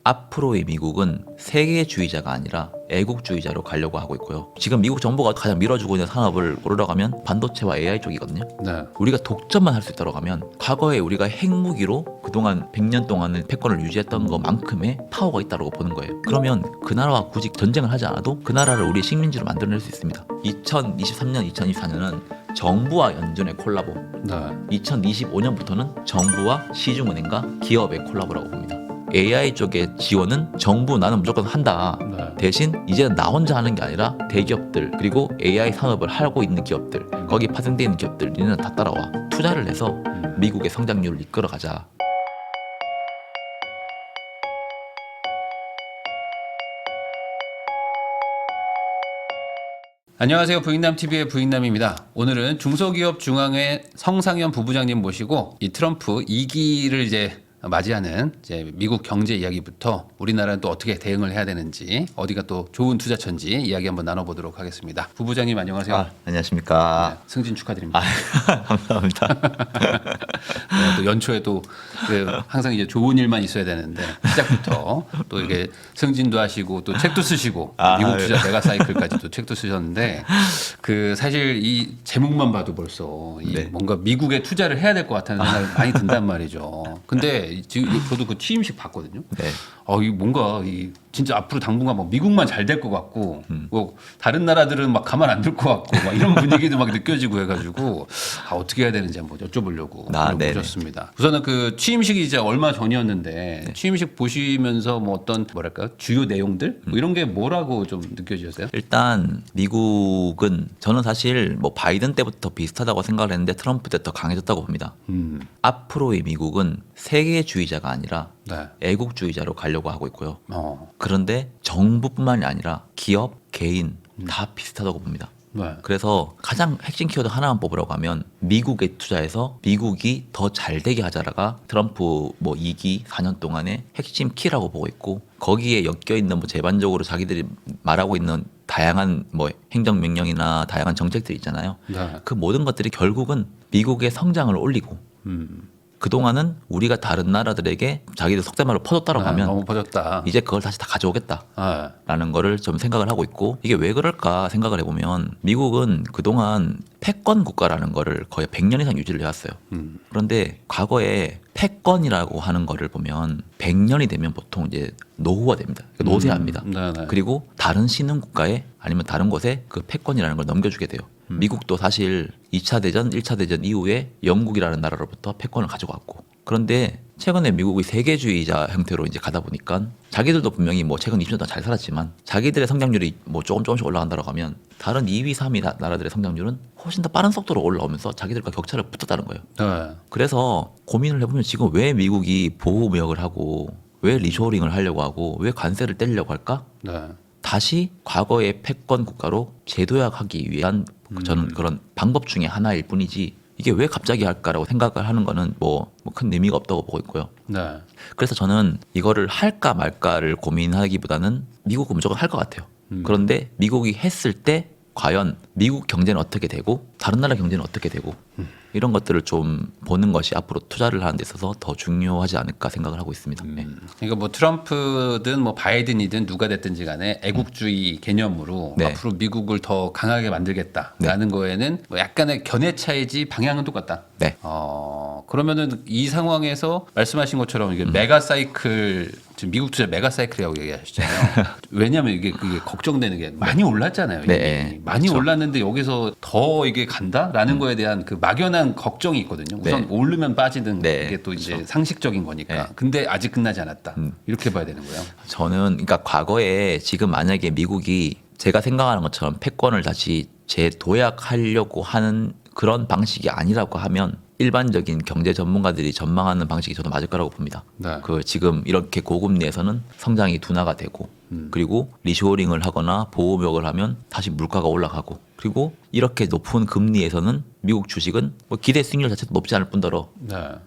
앞으로의 미국은 세계주의자가 아니라 애국주의자로 가려고 하고 있고요. 지금 미국 정부가 가장 밀어주고 있는 산업을 고르라고 하면 반도체와 AI 쪽이거든요. 안녕하세요. 부익남TV의 부익남입니다. 오늘은 중소기업 중앙회 성상현 부부장님 모시고 이 트럼프 2기를 이제 맞이하는 이제 미국 경제 이야기부터 우리나라는 또 어떻게 대응을 해야 되는지 어디가 또 좋은 투자처인지 이야기 한번 나눠보도록 하겠습니다. 부부장님 안녕하세요. 안녕하십니까. 네, 승진 축하드립니다. 감사합니다. 네, 또 연초에 또 항상 이제 좋은 일만 있어야 되는데 시작부터 또 이게 승진도 하시고 또 책도 쓰시고 미국 투자 메가 사이클까지 또 책도 쓰셨는데 그 사실 이 제목만 봐도 벌써 이 뭔가 미국에 투자를 해야 될 것 같다는 생각이 많이 든단 말이죠. 근데 지금 저도 그 취임식 봤거든요. 이 뭔가 이 진짜 앞으로 당분간 막 미국만 잘 될 것 같고 뭐 다른 나라들은 막 가만 안 둘 것 같고 막 이런 분위기도 막 느껴지고 해가지고 어떻게 해야 되는지 한번 여쭤보려고 모셨습니다. 우선은 그 취임식이 이제 얼마 전이었는데 취임식 보시면서 뭐 어떤 뭐랄까 주요 내용들 뭐 이런 게 뭐라고 좀 느껴지셨어요? 일단 미국은 저는 사실 뭐 바이든 때부터 비슷하다고 생각을 했는데 트럼프 때 더 강해졌다고 봅니다. 앞으로의 미국은 세계주의자가 아니라 애국주의자로 가려고 하고 있고요. 그런데 정부뿐만이 아니라 기업, 개인 다 비슷하다고 봅니다. 그래서 가장 핵심 키워드 하나만 뽑으라고 하면 미국에 투자해서 미국이 더 잘 되게 하자라가 트럼프 뭐 2기 4년 동안의 핵심 키라고 보고 있고 거기에 엮여 있는 뭐 제반적으로 자기들이 말하고 있는 다양한 뭐 행정명령이나 다양한 정책들이 있잖아요. 그 모든 것들이 결국은 미국의 성장을 올리고 그동안은 우리가 다른 나라들에게 자기들 속된 말로 퍼줬다라고 하면 너무 퍼졌다. 이제 그걸 다시 다 가져오겠다라는 거를 좀 생각을 하고 있고 이게 왜 그럴까 생각을 해보면 미국은 그동안 패권 국가라는 거를 거의 100년 이상 유지를 해왔어요. 그런데 과거에 패권이라고 하는 거를 보면 100년이 되면 보통 이제 노후화 됩니다. 노쇠합니다. 그리고 다른 신흥 국가에 아니면 다른 곳에 그 패권이라는 걸 넘겨주게 돼요. 미국도 사실 2차 대전, 1차 대전 이후에 영국이라는 나라로부터 패권을 가져갔고 그런데 최근에 미국이 세계주의자 형태로 이제 가다 보니까 자기들도 분명히 뭐 최근 20년 동안 잘 살았지만 자기들의 성장률이 뭐 조금씩 올라간다고 하면 다른 2위, 3위 나라들의 성장률은 훨씬 더 빠른 속도로 올라오면서 자기들과 격차를 붙었다는 거예요. 그래서 고민을 해보면 지금 왜 미국이 보호무역을 하고 왜 리쇼어링을 하려고 하고 왜 관세를 떼려고 할까? 다시 과거의 패권 국가로 재도약하기 위한 저는 그런 방법 중에 하나일 뿐이지 이게 왜 갑자기 할까라고 생각을 하는 거는 뭐 큰 의미가 없다고 보고 있고요. 그래서 저는 이거를 할까 말까를 고민하기보다는 미국은 무조건 할 것 같아요. 그런데 미국이 했을 때 과연 미국 경제는 어떻게 되고 다른 나라 경제는 어떻게 되고 이런 것들을 좀 보는 것이 앞으로 투자를 하는 데 있어서 더 중요하지 않을까 생각을 하고 있습니다. 그러니까 뭐 트럼프든 뭐 바이든이든 누가 됐든지 간에 애국주의 개념으로 앞으로 미국을 더 강하게 만들겠다라는 거에는 뭐 약간의 견해 차이지 방향은 똑같다. 그러면은 이 상황에서 말씀하신 것처럼 이게 메가 사이클 지금 미국 투자 메가 사이클이라고 얘기하시잖아요. 왜냐하면 이게 그게 걱정되는 게 많이 올랐잖아요. 많이 올랐는데 여기서 더 이게 간다라는 거에 대한 그 막연한 걱정이 있거든요. 우선 오르면 빠지는 이게 또 이제 상식적인 거니까. 근데 아직 끝나지 않았다. 이렇게 봐야 되는 거예요. 저는 그러니까 과거에 지금 만약에 미국이 제가 생각하는 것처럼 패권을 다시 재도약하려고 하는 그런 방식이 아니라고 하면 일반적인 경제 전문가들이 전망하는 방식이 저도 맞을 거라고 봅니다. 그 지금 이렇게 고금리에서는 성장이 둔화가 되고 그리고 리쇼어링을 하거나 보호무역을 하면 다시 물가가 올라가고 그리고 이렇게 높은 금리에서는 미국 주식은 뭐 기대 수익률 자체도 높지 않을 뿐더러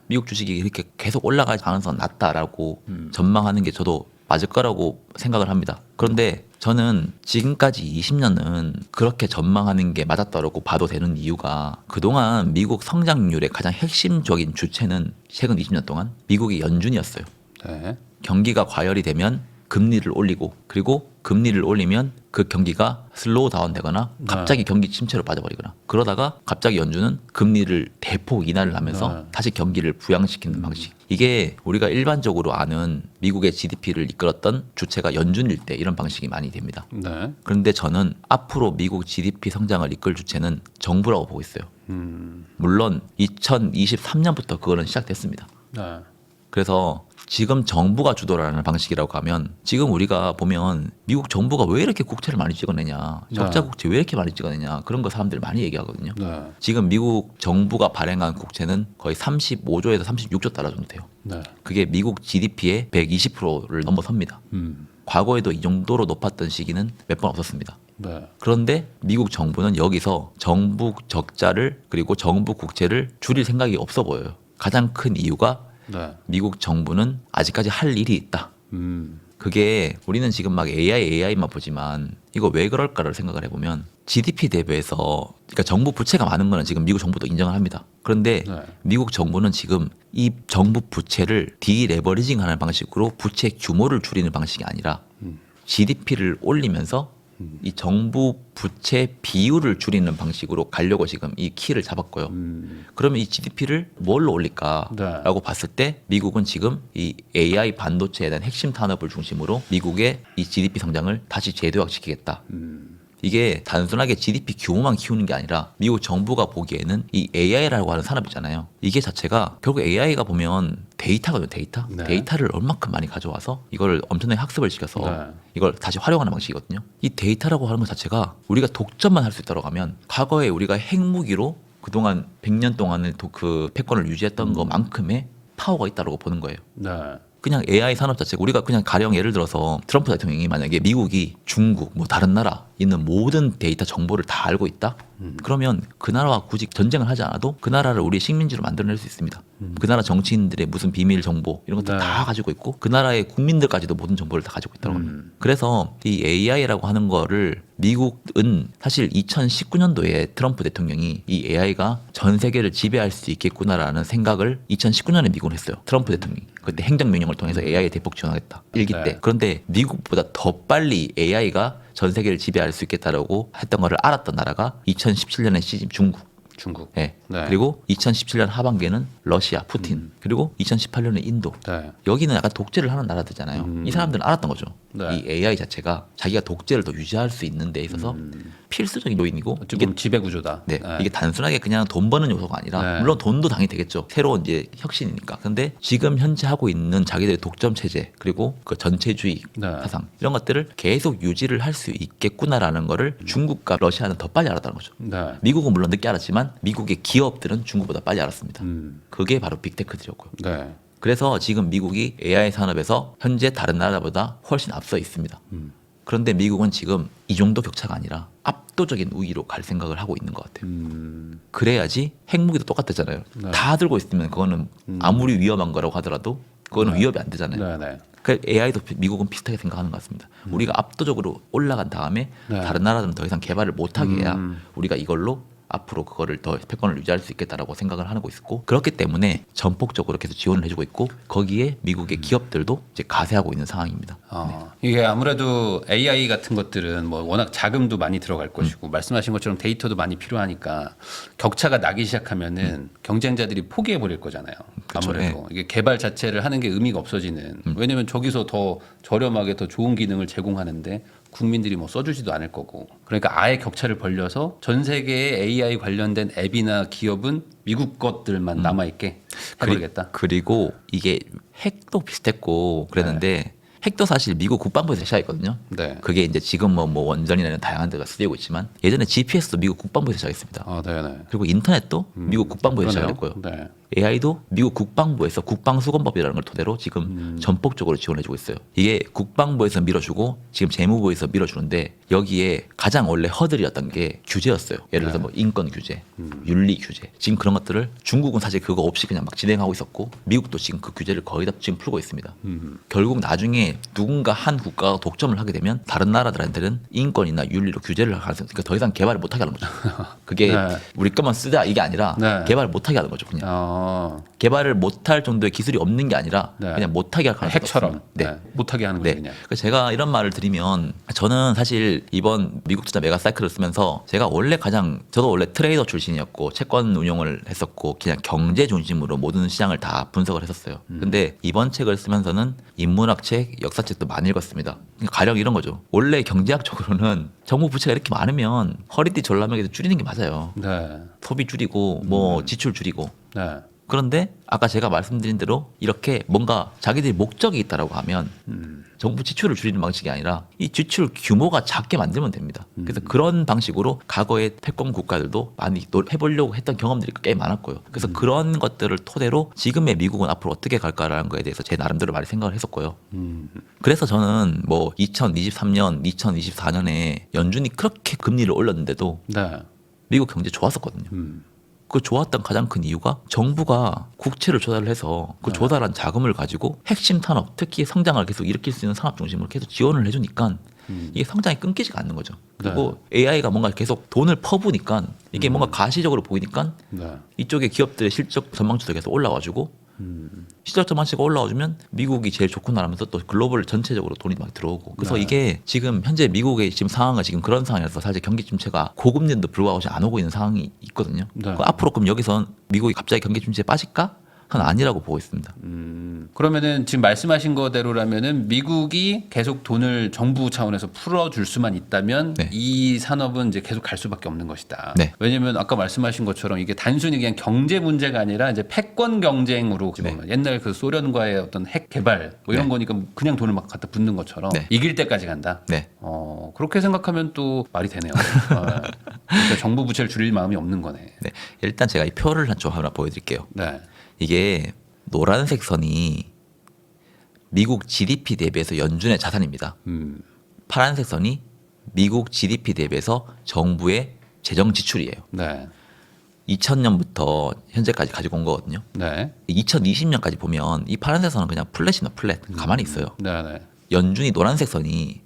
미국 주식이 이렇게 계속 올라갈 가능성은 낮다라고 전망하는 게 저도 맞을 거라고 생각을 합니다. 그런데 저는 지금까지 20년은 그렇게 전망하는 게 맞았다고 봐도 되는 이유가 그동안 미국 성장률의 가장 핵심적인 주체는 최근 20년 동안 미국의 연준이었어요. 경기가 과열이 되면 금리를 올리고 그리고 금리를 올리면 그 경기가 슬로우 다운되거나 갑자기 경기 침체로 빠져버리거나 그러다가 갑자기 연준은 금리를 대폭 인하를 하면서 다시 경기를 부양시키는 방식. 이게 우리가 일반적으로 아는 미국의 GDP를 이끌었던 주체가 연준일 때 이런 방식이 많이 됩니다. 네. 그런데 저는 앞으로 미국 GDP 성장을 이끌 주체는 정부라고 보고 있어요. 물론 2023년부터 그거는 시작됐습니다. 네. 그래서 지금 정부가 주도라는 방식이라고 하면 지금 우리가 보면 미국 정부가 왜 이렇게 국채를 많이 찍어내냐, 적자 국채 왜 이렇게 많이 찍어내냐 그런 거 사람들이 많이 얘기하거든요. 네. 지금 미국 정부가 발행한 국채는 거의 35조에서 36조 달러 정도 돼요. 네. 그게 미국 GDP의 120%를 넘어섭니다. 과거에도 이 정도로 높았던 시기는 몇 번 없었습니다. 네. 그런데 미국 정부는 여기서 정부 적자를 그리고 정부 국채를 줄일 생각이 없어 보여요. 가장 큰 이유가 네. 미국 정부는 아직까지 할 일이 있다. 그게 우리는 지금 막 AI만 보지만 이거 왜 그럴까를 생각을 해보면 GDP 대비해서 그러니까 정부 부채가 많은 거는 지금 미국 정부도 인정을 합니다. 그런데 네. 미국 정부는 지금 이 정부 부채를 디레버리징하는 방식으로 부채 규모를 줄이는 방식이 아니라 GDP를 올리면서 이 정부 부채 비율을 줄이는 방식으로 가려고 지금 이 키를 잡았고요. 그러면 이 GDP를 뭘로 올릴까라고 봤을 때 미국은 지금 이 AI 반도체에 대한 핵심 산업을 중심으로 미국의 이 GDP 성장을 다시 재도약시키겠다. 이게 단순하게 GDP 규모만 키우는 게 아니라 미국 정부가 보기에는 이 AI라고 하는 산업 있잖아요. 이게 자체가 결국 AI가 보면 데이터거든요. 데이터. 네. 데이터를 얼마큼 많이 가져와서 이걸 엄청나게 학습을 시켜서 네. 이걸 다시 활용하는 방식이거든요. 이 데이터라고 하는 것 자체가 우리가 독점만 할 수 있다고 하면 과거에 우리가 핵무기로 그동안 100년 동안의 그 패권을 유지했던 것만큼의 파워가 있다고 보는 거예요. 네. 그냥 AI 산업 자체가 우리가 그냥 가령 예를 들어서 트럼프 대통령이 만약에 미국이 중국 뭐 다른 나라 있는 모든 데이터 정보를 다 알고 있다? 그러면 그 나라와 굳이 전쟁을 하지 않아도 그 나라를 우리의 식민지로 만들어낼 수 있습니다. 그 나라 정치인들의 무슨 비밀 정보 이런 것들 네. 다 가지고 있고 그 나라의 국민들까지도 모든 정보를 다 가지고 있다고 합니다. 그래서 이 AI라고 하는 거를 미국은 사실 2019년도에 트럼프 대통령이 이 AI가 전 세계를 지배할 수 있겠구나라는 생각을 2019년에 미국은 했어요. 트럼프 대통령이. 그때 행정명령을 통해서 AI에 대폭 지원하겠다. 일기 네. 때. 그런데 미국보다 더 빨리 AI가 전 세계를 지배할 수 있겠다라고 했던 거를 알았던 나라가 2017년에 시집 중국. 중국. 예. 네. 그리고 2017년 하반기에는 러시아, 푸틴. 그리고 2018년에 인도. 네. 여기는 약간 독재를 하는 나라들잖아요. 이 사람들은 알았던 거죠. 네. 이 AI 자체가 자기가 독재를 더 유지할 수 있는 데 있어서 필수적인 요인이고 어찌 이게 보면 지배 구조다. 네, 이게 단순하게 그냥 돈 버는 요소가 아니라 네. 물론 돈도 당연히 되겠죠. 새로운 이제 혁신이니까. 근데 지금 현재 하고 있는 자기들의 독점 체제 그리고 그 전체주의 네. 사상 이런 것들을 계속 유지를 할 수 있겠구나라는 거를 중국과 러시아는 더 빨리 알았다는 거죠. 네. 미국은 물론 늦게 알았지만 미국의 기업들은 중국보다 빨리 알았습니다. 그게 바로 빅테크들이었고요. 네. 그래서 지금 미국이 AI 산업에서 현재 다른 나라보다 훨씬 앞서 있습니다. 그런데 미국은 지금 이 정도 격차가 아니라 압도적인 우위로 갈 생각을 하고 있는 것 같아요. 그래야지 핵무기도 똑같았잖아요. 네. 다 들고 있으면 그거는 아무리 위험한 거라고 하더라도 그거는 위협이 안 되잖아요. 네. 네. 그 AI도 미국은 비슷하게 생각하는 것 같습니다. 우리가 압도적으로 올라간 다음에 네. 다른 나라들은 더 이상 개발을 못하게 해야 우리가 이걸로 앞으로 그거를 더 패권을 유지할 수 있겠다라고 생각을 하고 있었고 그렇기 때문에 전폭적으로 계속 지원을 해주고 있고 거기에 미국의 기업들도 이제 가세하고 있는 상황입니다. 이게 아무래도 AI 같은 것들은 뭐 워낙 자금도 많이 들어갈 것이고 말씀하신 것처럼 데이터도 많이 필요하니까 격차가 나기 시작하면은 경쟁자들이 포기해 버릴 거잖아요. 그쵸, 아무래도 이게 개발 자체를 하는 게 의미가 없어지는. 왜냐면 저기서 더 저렴하게 더 좋은 기능을 제공하는데 국민들이 뭐 써주지도 않을 거고. 그러니까 아예 격차를 벌려서 전 세계의 AI 관련된 앱이나 기업은 미국 것들만 남아있게 해버리겠다. 그리고 이게 핵도 비슷했고 그랬는데 핵도 사실 미국 국방부에서 시작했거든요. 네. 그게 이제 지금 뭐 원전이나 다양한 데가 쓰이고 있지만 예전에 GPS도 미국 국방부에서 시작했습니다. 네네. 그리고 인터넷도 미국 국방부에서 그러네요. 시작했고요. 네. AI도 미국 국방부에서 국방수권법이라는 걸 토대로 지금 전폭적으로 지원해주고 있어요. 이게 국방부에서 밀어주고 지금 재무부에서 밀어주는데 여기에 가장 원래 허들이었던 게 규제였어요. 예를 들어서 뭐 인권 규제, 윤리 규제. 지금 그런 것들을 중국은 사실 그거 없이 그냥 막 진행하고 있었고 미국도 지금 그 규제를 거의 다 지금 풀고 있습니다. 결국 나중에 누군가 한 국가가 독점을 하게 되면 다른 나라들한테는 인권이나 윤리로 규제를 할 가능성이 그러니까 더 이상 개발을 못하게 하는 거죠. 그게 네. 우리 것만 쓰자 이게 아니라 네. 개발을 못하게 하는 거죠. 그냥. 개발을 못할 정도의 기술이 없는 게 아니라 네. 그냥 못하게 할 가능성이 핵처럼 없습니다. 네. 못하게 하는 거죠. 네. 그냥. 그러니까 제가 이런 말을 드리면 저는 사실 이번 미국 투자 메가 사이클을 쓰면서 제가 원래 저도 원래 트레이더 출신이었고 채권 운용을 했었고 그냥 경제 중심으로 모든 시장을 다 분석을 했었어요. 근데 이번 책을 쓰면서는 인문학 책, 역사책도 많이 읽었습니다. 그러니까 가령 이런 거죠. 원래 경제학적으로는 정부 부채가 이렇게 많으면 허리띠 졸라매기도 줄이는 게 맞아요. 네. 소비 줄이고 뭐 지출 줄이고. 네. 그런데 아까 제가 말씀드린 대로 이렇게 뭔가 자기들이 목적이 있다라고 하면 정부 지출을 줄이는 방식이 아니라 이 지출 규모가 작게 만들면 됩니다. 그래서 그런 방식으로 과거의 패권 국가들도 많이 해보려고 했던 경험들이 꽤 많았고요. 그래서 그런 것들을 토대로 지금의 미국은 앞으로 어떻게 갈까라는 거에 대해서 제 나름대로 많이 생각을 했었고요. 그래서 저는 뭐 2023년, 2024년에 연준이 그렇게 금리를 올렸는데도 네. 미국 경제 좋았었거든요. 그 좋았던 가장 큰 이유가 정부가 국채를 조달을 해서 그 조달한 자금을 가지고 핵심 산업, 특히 성장을 계속 일으킬 수 있는 산업 중심으로 계속 지원을 해주니까 이게 성장이 끊기지가 않는 거죠. 그리고 AI가 뭔가 계속 돈을 퍼부니까 이게 뭔가 가시적으로 보이니까 네. 이쪽에 기업들의 실적 전망치도 계속 올라와주고 실적 전망치가 올라와주면 미국이 제일 좋고 나라면서 또 글로벌 전체적으로 돈이 막 들어오고 그래서 네. 이게 지금 현재 미국의 지금 상황은 지금 그런 상황이라서 사실 경기 침체가 고금리인데도 불구하고 지금 안 오고 있는 상황이 있거든요. 네. 앞으로 그럼 여기서 미국이 갑자기 경기 침체에 빠질까? 그건 아니라고 보고 있습니다. 그러면은 지금 말씀하신 거대로라면은 미국이 계속 돈을 정부 차원에서 풀어줄 수만 있다면 네. 이 산업은 이제 계속 갈 수밖에 없는 것이다. 네. 왜냐하면 아까 말씀하신 것처럼 이게 단순히 그냥 경제 문제가 아니라 이제 패권 경쟁으로 보면 옛날 그 소련과의 어떤 핵 개발 뭐 이런 네. 거니까 그냥 돈을 막 갖다 붓는 것처럼 네. 이길 때까지 간다. 네. 그렇게 생각하면 또 말이 되네요. 그러니까 정부 부채를 줄일 마음이 없는 거네. 네. 일단 제가 이 표를 좀 하나 보여드릴게요. 네. 이게 노란색 선이 미국 GDP 대비해서 연준의 자산입니다. 파란색 선이 미국 GDP 대비해서 정부의 재정 지출이에요. 네. 2000년부터 현재까지 가지고 온 거거든요. 네. 2020년까지 보면 이 파란색 선은 그냥 플랫이나 플랫 가만히 있어요. 네. 네. 연준이 노란색 선이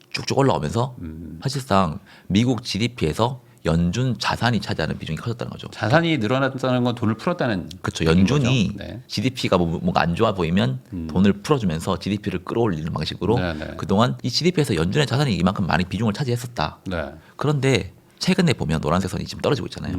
쭉쭉 올라오면서 사실상 미국 GDP에서 연준 자산이 차지하는 비중이 커졌다는 거죠. 자산이 늘어났다는 건 돈을 풀었다는 그렇죠. 얘기인 연준이 거죠? 네. GDP가 뭔가 안 좋아 보이면 돈을 풀어주면서 GDP를 끌어올리는 방식으로 네, 네. 그동안 이 GDP에서 연준의 자산이 이만큼 많이 비중을 차지했었다. 네. 그런데 최근에 보면 노란색 선이 지금 떨어지고 있잖아요.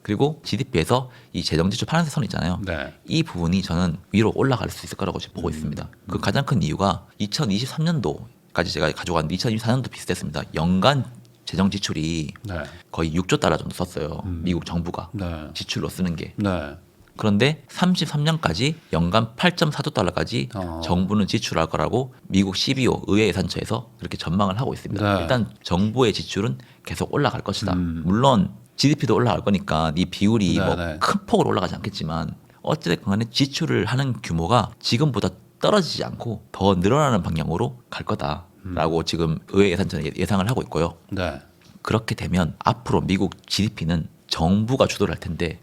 그리고 GDP에서 이 재정지출 파란색 선 있잖아요. 네. 이 부분이 저는 위로 올라갈 수 있을 거라고 지금 보고 있습니다. 그 가장 큰 이유가 2023년도까지 제가 가지고 왔는데 2024년도 비슷했습니다. 연간 재정 지출이 네. 거의 6조 달러 정도 썼어요. 미국 정부가 네. 지출로 쓰는 게. 네. 그런데 33년까지 연간 8.4조 달러까지 정부는 지출할 거라고 미국 CBO 의회 예산처에서 그렇게 전망을 하고 있습니다. 네. 일단 정부의 지출은 계속 올라갈 것이다. 물론 GDP도 올라갈 거니까 이 비율이 네, 뭐 네. 큰 폭으로 올라가지 않겠지만 어찌됐건 간에 지출을 하는 규모가 지금보다 떨어지지 않고 더 늘어나는 방향으로 갈 거다라고 지금 의회 예산처는 예상을 하고 있고요. 네. 그렇게 되면 앞으로 미국 GDP는 정부가 주도를 할 텐데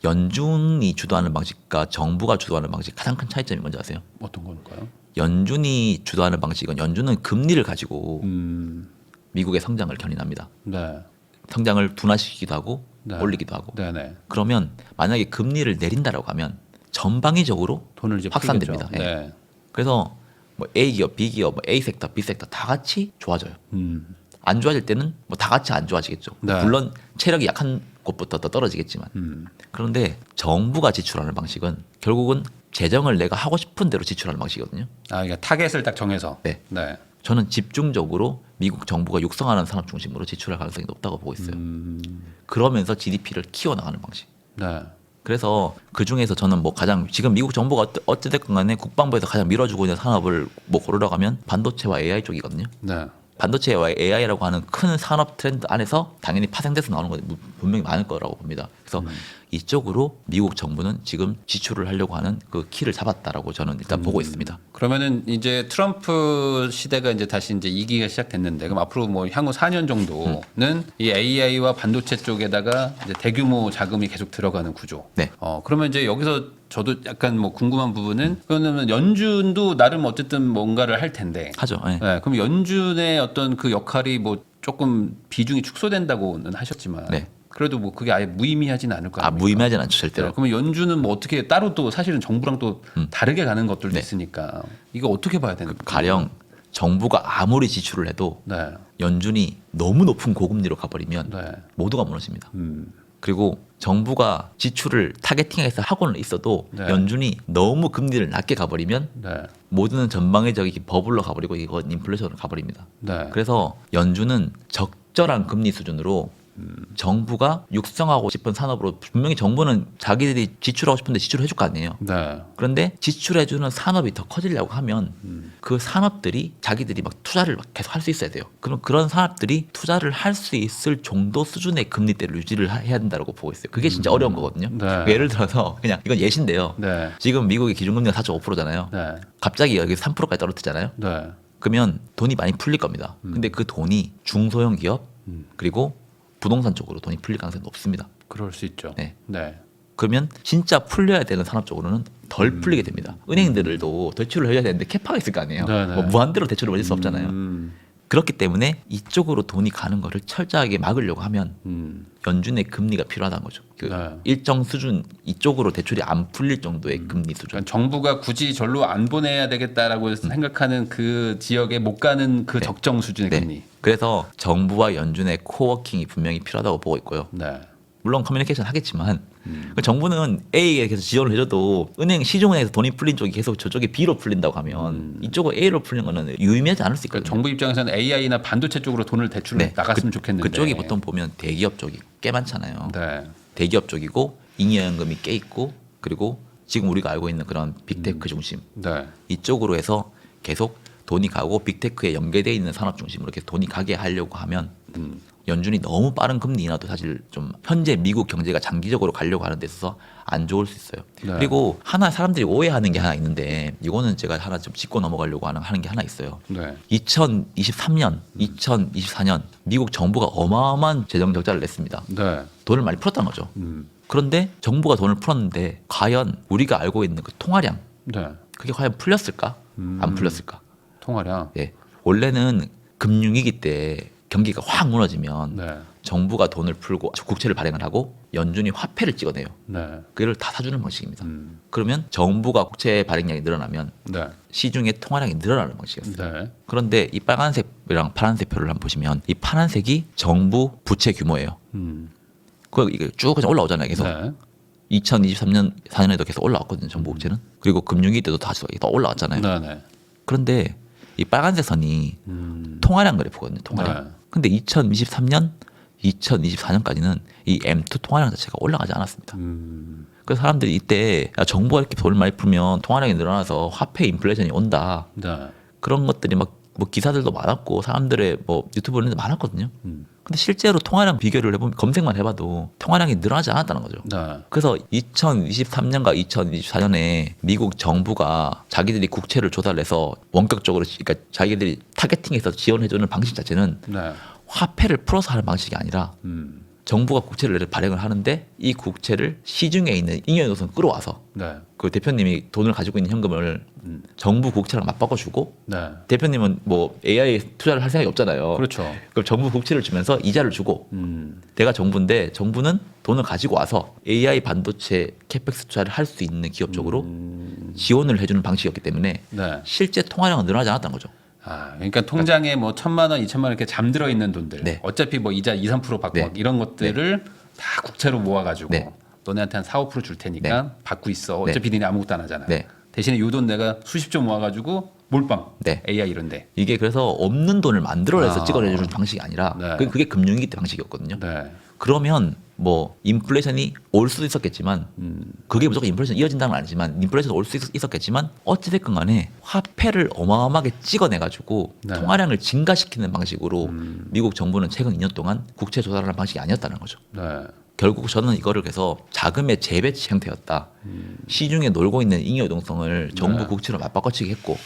연준이 주도하는 방식과 정부가 주도하는 방식 가장 큰 차이점이 뭔지 아세요? 어떤 걸까요? 연준이 주도하는 방식은 연준은 금리를 가지고 미국의 성장을 견인합니다. 네. 성장을 둔화시키기도 하고 네. 올리기도 하고. 네네. 그러면 만약에 금리를 내린다라고 하면 전방위적으로 돈을 이제 확산됩니다. 풀겠죠. 예. 네. 그래서 뭐 A 기업, B 기업, 뭐 A 섹터, B 섹터 다 같이 좋아져요. 안 좋아질 때는 뭐 다 같이 안 좋아지겠죠. 네. 물론 체력이 약한 곳부터 더 떨어지겠지만. 그런데 정부가 지출하는 방식은 결국은 재정을 내가 하고 싶은 대로 지출하는 방식이거든요. 아, 그러니까 타겟을 딱 정해서. 네. 네. 저는 집중적으로 미국 정부가 육성하는 산업 중심으로 지출할 가능성이 높다고 보고 있어요. 그러면서 GDP를 키워나가는 방식. 네. 그래서 그 중에서 저는 뭐 가장 지금 미국 정부가 어찌됐건 간에 국방부에서 가장 밀어주고 있는 산업을 뭐 고르라고 하면 반도체와 AI 쪽이거든요. 네. 반도체와 AI라고 하는 큰 산업 트렌드 안에서 당연히 파생돼서 나오는 건 분명히 많을 거라고 봅니다. 그래서 이쪽으로 미국 정부는 지금 지출을 하려고 하는 그 키를 잡았다라고 저는 일단 보고 있습니다. 그러면은 이제 트럼프 시대가 이제 다시 이제 2기가 시작됐는데 그럼 앞으로 뭐 향후 4년 정도는 이 AI와 반도체 쪽에다가 이제 대규모 자금이 계속 들어가는 구조. 네. 그러면 이제 여기서 저도 약간 뭐 궁금한 부분은 그러면 연준도 나름 어쨌든 뭔가를 할 텐데. 하죠. 네. 네. 그럼 연준의 어떤 그 역할이 뭐 조금 비중이 축소된다고는 하셨지만 네. 그래도 뭐 그게 아예 무의미하진 않을 거 아 아닙니까? 무의미하진 않죠 절대로. 네, 그러면 연준은 뭐 어떻게 따로 또 사실은 정부랑 또 다르게 가는 것들도 네. 있으니까 이거 어떻게 봐야 되는 거예요? 가령 정부가 아무리 지출을 해도 네. 연준이 너무 높은 고금리로 가버리면 네. 모두가 무너집니다. 그리고 정부가 지출을 타겟팅해서 하고는 있어도 네. 연준이 너무 금리를 낮게 가버리면 네. 모두는 전방위적인 버블로 가버리고 이건 인플레이션으로 가버립니다. 네. 그래서 연준은 적절한 금리 수준으로 정부가 육성하고 싶은 산업으로 분명히 정부는 자기들이 지출하고 싶은데 지출을 해줄 거 아니에요. 네. 그런데 지출해주는 산업이 더 커지려고 하면 그 산업들이 자기들이 막 투자를 막 계속 할 수 있어야 돼요. 그럼 그런 산업들이 투자를 할 수 있을 정도 수준의 금리대를 유지를 해야 된다고 보고 있어요. 그게 진짜 어려운 거거든요. 네. 예를 들어서 그냥 이건 예시인데요. 네. 지금 미국의 기준금리가 4.5%잖아요. 네. 갑자기 여기 3%까지 떨어뜨잖아요. 네. 그러면 돈이 많이 풀릴 겁니다. 근데 그 돈이 중소형 기업 그리고 부동산 쪽으로 돈이 풀릴 가능성이 높습니다. 그럴 수 있죠. 네. 네. 그러면 진짜 풀려야 되는 산업 쪽으로는 덜 풀리게 됩니다. 은행들도 대출을 해야 되는데 캐파가 있을 거 아니에요. 네네. 뭐 무한대로 대출을 받을 수 없잖아요. 음. 그렇기 때문에 이쪽으로 돈이 가는 거를 철저하게 막으려고 하면 연준의 금리가 필요하다는 거죠. 그 네. 일정 수준 이쪽으로 대출이 안 풀릴 정도의 금리 수준. 그러니까 정부가 굳이 절로 안 보내야 되겠다라고 생각하는 그 지역에 못 가는 그 적정 수준의 네. 금리. 그래서 정부와 연준의 코워킹이 분명히 필요하다고 보고 있고요. 네. 물론 커뮤니케이션 하겠지만 정부는 A에 계속 지원을 해줘도 은행 시중은행에서 돈이 풀린 쪽이 계속 저쪽에 B로 풀린다고 하면 이쪽은 A로 풀린 거는 유의미하지 않을 수 그러니까 있거든요. 정부 입장에서는 AI나 반도체 쪽으로 돈을 대출을 네. 나갔으면 좋겠는데 그쪽이 보통 보면 대기업 쪽이 꽤 많잖아요. 네. 대기업 쪽이고 잉여연금이 꽤 있고 그리고 지금 우리가 알고 있는 그런 빅테크 중심 네. 이쪽으로 해서 계속 돈이 가고 빅테크에 연계되어 있는 산업 중심으로 이렇게 돈이 가게 하려고 하면 연준이 너무 빠른 금리 인하도 사실 좀 현재 미국 경제가 장기적으로 가려고 하는 데 있어서 안 좋을 수 있어요. 네. 그리고 하나 사람들이 오해하는 게 하나 있는데 이거는 제가 하나 좀 짚고 넘어가려고 하는 게 하나 있어요. 네. 2023년, 2024년 미국 정부가 어마어마한 재정 적자를 냈습니다. 네. 돈을 많이 풀었다는 거죠. 그런데 정부가 돈을 풀었는데 과연 우리가 알고 있는 그 통화량 네. 그게 과연 풀렸을까? 안 풀렸을까? 통화량. 예. 원래는 금융위기 때 경기가 확 무너지면 네. 정부가 돈을 풀고 국채를 발행을 하고 연준이 화폐를 찍어내요. 네. 그걸 다 사주는 방식입니다. 그러면 정부가 국채 발행량이 늘어나면 네. 시중의 통화량이 늘어나는 방식이었어요. 네. 그런데 이 빨간색이랑 파란색 표를 한번 보시면 이 파란색이 정부 부채 규모예요. 그 이게 쭉 그냥 올라오잖아요. 계속 네. 2023년 4년에도 계속 올라왔거든요. 정부 부채는. 그리고 금융위기 때도 다시 더 올라왔잖아요. 네. 네. 그런데 이 빨간색 선이 통화량 그래프거든요. 통화량. 네. 근데 2023년, 2024년까지는 이 M2 통화량 자체가 올라가지 않았습니다. 그래서 사람들이 이때 야, 정부가 이렇게 돈을 많이 풀면 통화량이 늘어나서 화폐 인플레이션이 온다. 네. 그런 것들이 막 뭐 기사들도 많았고 사람들의 뭐 유튜브 보는 데 많았거든요. 근데 실제로 통화량 비교를 해보면 검색만 해봐도 통화량이 늘어나지 않았다는 거죠. 네. 그래서 2023년과 2024년에 미국 정부가 자기들이 국채를 조달을 해서 원격적으로 그러니까 자기들이 타겟팅해서 지원해주는 방식 자체는 네. 화폐를 풀어서 하는 방식이 아니라 정부가 국채를 발행을 하는데 이 국채를 시중에 있는 잉여노선 끌어와서 네. 그 대표님이 돈을 가지고 있는 현금을 정부 국채랑 맞바꿔주고 네. 대표님은 뭐 AI 투자를 할 생각이 없잖아요. 그렇죠. 그럼 정부 국채를 주면서 이자를 주고 내가 정부인데 정부는 돈을 가지고 와서 AI 반도체 캐펙스 투자를 할 수 있는 기업 쪽으로 지원을 해주는 방식이었기 때문에 네. 실제 통화량은 늘어나지 않았던 거죠. 아, 그러니까 통장에 뭐 1,000만 원, 2,000만 원 이렇게 잠들어 있는 돈들. 네. 어차피 뭐 이자 2, 3% 받고 네. 막 이런 것들을 다 국채로 모아 가지고 네. 너네한테 한 4, 5%줄 테니까 받고 있어. 네. 어차피 니네 아무것도 안 하잖아. 네. 대신에 이 돈 내가 수십조 모아 가지고 몰빵. 네. AI 이런데. 이게 그래서 없는 돈을 만들어내서 아. 찍어내주는 방식이 아니라 네. 그게 금융위기 때 방식이었거든요. 네. 그러면 뭐 인플레이션이 올 수도 있었겠지만 그게 무조건 인플레이션 이어진다는 건 아니지만 인플레이션 올 수 있었겠지만 어찌됐건 간에 화폐를 어마어마하게 찍어내가지고 네. 통화량을 증가시키는 방식으로 미국 정부는 최근 2년 동안 국채 조달하는 방식이 아니었다는 거죠. 네. 결국 저는 이거를 그래서 자금의 재배치 형태였다. 시중에 놀고 있는 잉여 유동성을 정부 네. 국채로 맞바꿔치기 했고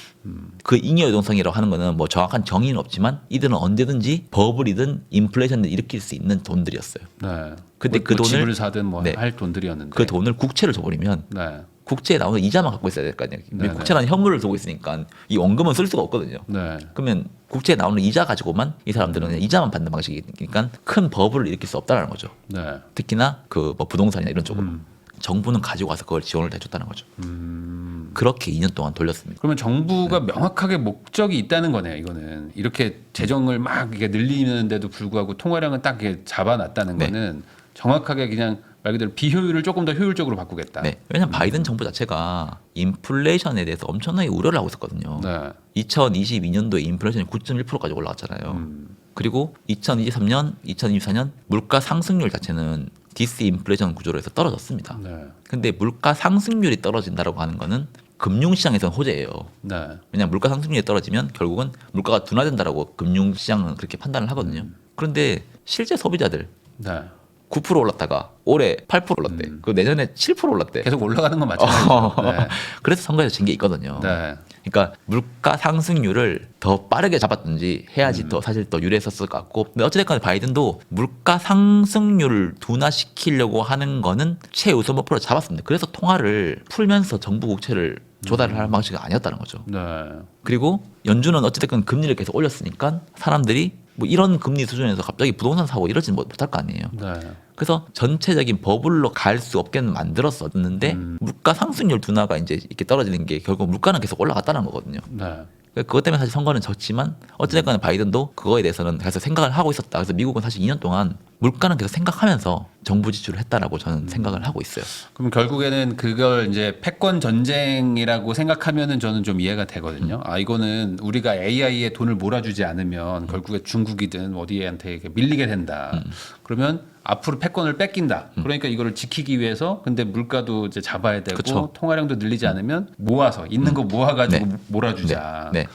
그 잉여 유동성이라고 하는 거는 뭐 정확한 정의는 없지만 이들은 언제든지 버블이든 인플레이션을 일으킬 수 있는 돈들이었어요. 네. 근데 뭐, 그 뭐 돈을 집을 사든 뭐 네. 할 돈들이었는데. 그 돈을 국채를 줘버리면 네. 국채에 나오는 이자만 갖고 있어야 될 거 아니에요. 네네. 국채라는 현물을 두고 있으니까 이 원금은 쓸 수가 없거든요. 네. 그러면 국채에 나오는 이자 가지고만 이 사람들은 그냥 이자만 받는 방식이니까 큰 버블을 일으킬 수 없다는 거죠. 네. 특히나 그 뭐 부동산이나 이런 쪽으로 정부는 가지고 와서 그걸 지원을 해줬다는 거죠. 그렇게 2년 동안 돌렸습니다. 그러면 정부가 명확하게 목적이 있다는 거네요. 이거는 이렇게 재정을 막 이게 늘리는데도 불구하고 통화량은 딱 이렇게 잡아놨다는 네. 거는 정확하게 그냥 말 그대로 비효율을 조금 더 효율적으로 바꾸겠다. 네. 왜냐하면 바이든 정부 자체가 인플레이션에 대해서 엄청나게 우려를 하고 있었거든요. 네. 2022년도에 인플레이션이 9.1%까지 올라갔잖아요. 그리고 2023년, 2024년 물가 상승률 자체는 디스인플레이션 구조로 해서 떨어졌습니다. 네. 근데 물가 상승률이 떨어진다라고 하는 거는 금융시장에서는 호재예요. 네. 왜냐하면 물가 상승률이 떨어지면 결국은 물가가 둔화된다라고 금융시장은 그렇게 판단을 하거든요. 그런데 실제 소비자들 네. 9% 올랐다가 올해 8% 올랐대. 그 내년에 7% 올랐대. 계속 올라가는 건 마찬가지죠. 네. 그래서 선거에서 진 게 있거든요. 네. 그러니까 물가 상승률을 더 빠르게 잡았든지 해야지 더 사실 더 유리했었을 것 같고, 근데 어찌됐건 바이든도 물가 상승률을 둔화시키려고 하는 거는 최우선 목표로 잡았습니다. 그래서 통화를 풀면서 정부 국채를 조달을 할 방식이 아니었다는 거죠. 네. 그리고 연준은 어찌됐건 금리를 계속 올렸으니까 사람들이 뭐 이런 금리 수준에서 갑자기 부동산 사고 이러지는 못할 거 아니에요. 네. 그래서 전체적인 버블로 갈 수 없게 만들었었는데 물가 상승률 둔화가 이제 이렇게 떨어지는 게 결국 물가는 계속 올라갔다는 거거든요. 네. 그것 때문에 사실 선거는 졌지만 어쨌든 바이든도 그거에 대해서는 계속 생각을 하고 있었다. 그래서 미국은 사실 2년 동안 물가는 계속 생각하면서 정부 지출을 했다라고 저는 생각을 하고 있어요. 그럼 결국에는 그걸 이제 패권 전쟁이라고 생각하면은 저는 좀 이해가 되거든요. 아 이거는 우리가 AI에 돈을 몰아주지 않으면 결국에 중국이든 어디한테 이렇게 밀리게 된다. 그러면 앞으로 패권을 뺏긴다. 그러니까 이거를 지키기 위해서 근데 물가도 이제 잡아야 되고 그쵸. 통화량도 늘리지 않으면 모아서 있는 거 모아가지고 네. 몰아주자. 네.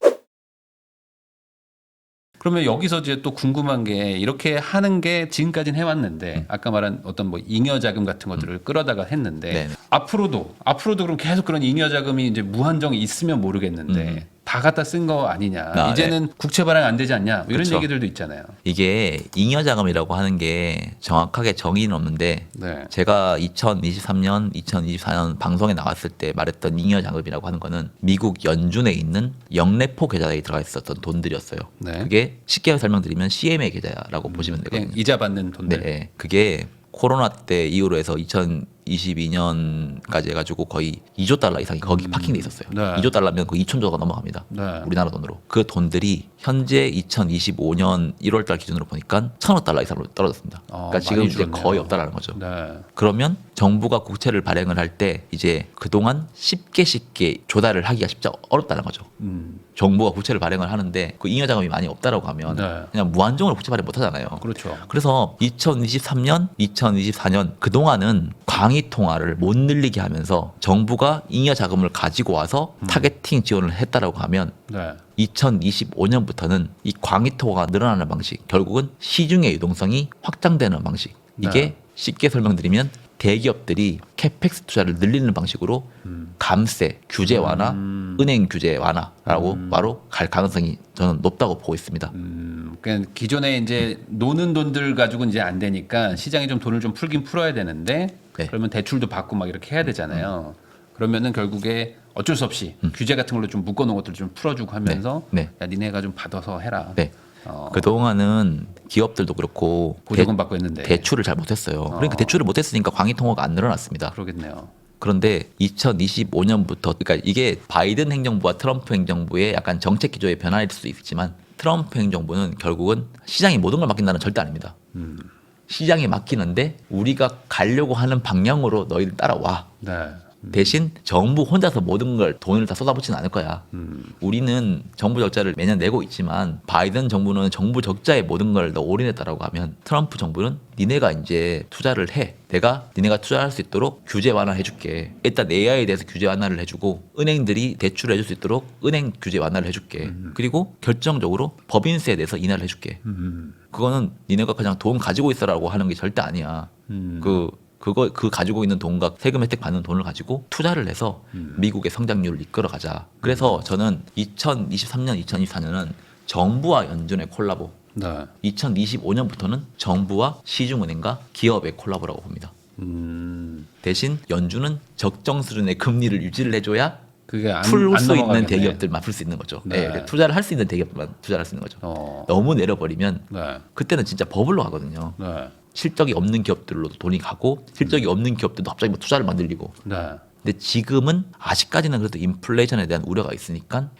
그러면 여기서 이제 또 궁금한 게 이렇게 하는 게 지금까지는 해왔는데 아까 말한 어떤 뭐 잉여 자금 같은 것들을 끌어다가 했는데 네네. 앞으로도 그럼 계속 그런 잉여 자금이 이제 무한정이 있으면 모르겠는데 다 갖다 쓴 거 아니냐. 아, 이제는 국채 발행 안 되지 않냐. 뭐 이런 그쵸. 얘기들도 있잖아요. 이게 잉여 자금이라고 하는 게 정확하게 정의는 없는데 네. 제가 2023년, 2024년 방송에 나왔을 때 말했던 잉여 자금이라고 하는 거는 미국 연준에 있는 영래포 계좌에 들어가 있었던 돈들이었어요. 네. 그게 쉽게 설명드리면 CMA 계좌라고 보시면 그냥 되거든요. 이자 받는 돈들. 네, 그게 코로나 때 이후로 해서 2022년까지 해가지고 거의 2조 달러 이상이 거기 파킹돼 있었어요. 네. 2조 달러면 거의 2천조가 넘어갑니다. 네. 우리나라 돈으로. 그 돈들이 현재 2025년 1월달 기준으로 보니까 1,000억 달러 이상으로 떨어졌습니다. 아, 그러니까 지금 많이 이제 줄었네요. 거의 없다라는 거죠. 네. 그러면 정부가 국채를 발행을 할 때 이제 그동안 쉽게 조달을 하기가 쉽지 어렵다는 거죠. 정부가 국채를 발행을 하는데 그 잉여 자금이 많이 없다라고 하면 네. 그냥 무한정으로 국채 발행 못 하잖아요. 그렇죠. 그래서 2023년, 2024년 그동안은 광의 통화를 못 늘리게 하면서 정부가 잉여 자금을 가지고 와서 타겟팅 지원을 했다라고 하면 네. 2025년부터는 이 광의 통화가 늘어나는 방식, 결국은 시중의 유동성이 확장되는 방식. 이게 네. 쉽게 설명드리면 대기업들이 캐펙스 투자를 늘리는 방식으로 감세, 규제 완화, 은행 규제 완화라고 바로 갈 가능성이 저는 높다고 보고 있습니다. 그러니까 기존에 이제 노는 돈들 가지고는 이제 안 되니까 시장에 좀 돈을 좀 풀긴 풀어야 되는데 네. 그러면 대출도 받고 막 이렇게 해야 되잖아요. 그러면은 결국에 어쩔 수 없이 규제 같은 걸로 좀 묶어놓은 것들 좀 풀어주고 하면서 네. 야 니네가 좀 받아서 해라. 네. 어, 그동안은 기업들도 그렇고 보조금 받고 했는데 대출을 잘 못했어요. 그러니까 대출을 못했으니까 광의 통화가 안 늘어났습니다. 그러겠네요. 그런데 2025년부터 그러니까 이게 바이든 행정부와 트럼프 행정부의 약간 정책 기조의 변화일 수도 있지만 트럼프 행정부는 결국은 시장이 모든 걸 맡긴다는 절대 아닙니다. 시장이 맡기는데 우리가 가려고 하는 방향으로 너희들 따라와. 네. 대신 정부 혼자서 모든 걸 돈을 다 쏟아붓지는 않을 거야. 우리는 정부 적자를 매년 내고 있지만 바이든 정부는 정부 적자에 모든 걸 더 올인했다라고 하면 트럼프 정부는 니네가 이제 투자를 해. 내가 니네가 투자할 수 있도록 규제 완화를 해줄게. 일단 AI에 대해서 규제 완화를 해주고 은행들이 대출을 해줄 수 있도록 은행 규제 완화를 해줄게. 그리고 결정적으로 법인세에 대해서 인하를 해줄게. 그거는 니네가 그냥 돈 가지고 있어라고 하는 게 절대 아니야. 그 가지고 있는 돈과 세금 혜택 받는 돈을 가지고 투자를 해서 미국의 성장률을 이끌어가자. 그래서 저는 2023년, 2024년은 정부와 연준의 콜라보, 네. 2025년부터는 정부와 시중은행과 기업의 콜라보라고 봅니다. 대신 연준은 적정 수준의 금리를 유지를 해줘야 그게 풀 수 있는 넘어가겠네. 대기업들만 풀 수 있는 거죠. 네. 네, 투자를 할 수 있는 대기업만 투자를 할 수 있는 거죠. 너무 내려버리면 네. 그때는 진짜 버블로 가거든요. 네. 실적이 없는 기업들로도 돈이 가고 실적이 없는 기업들도 갑자기 뭐 투자를 만들리고. 네. 근데 지금은 아직까지는 그래도 인플레이션에 대한 우려가 있으니까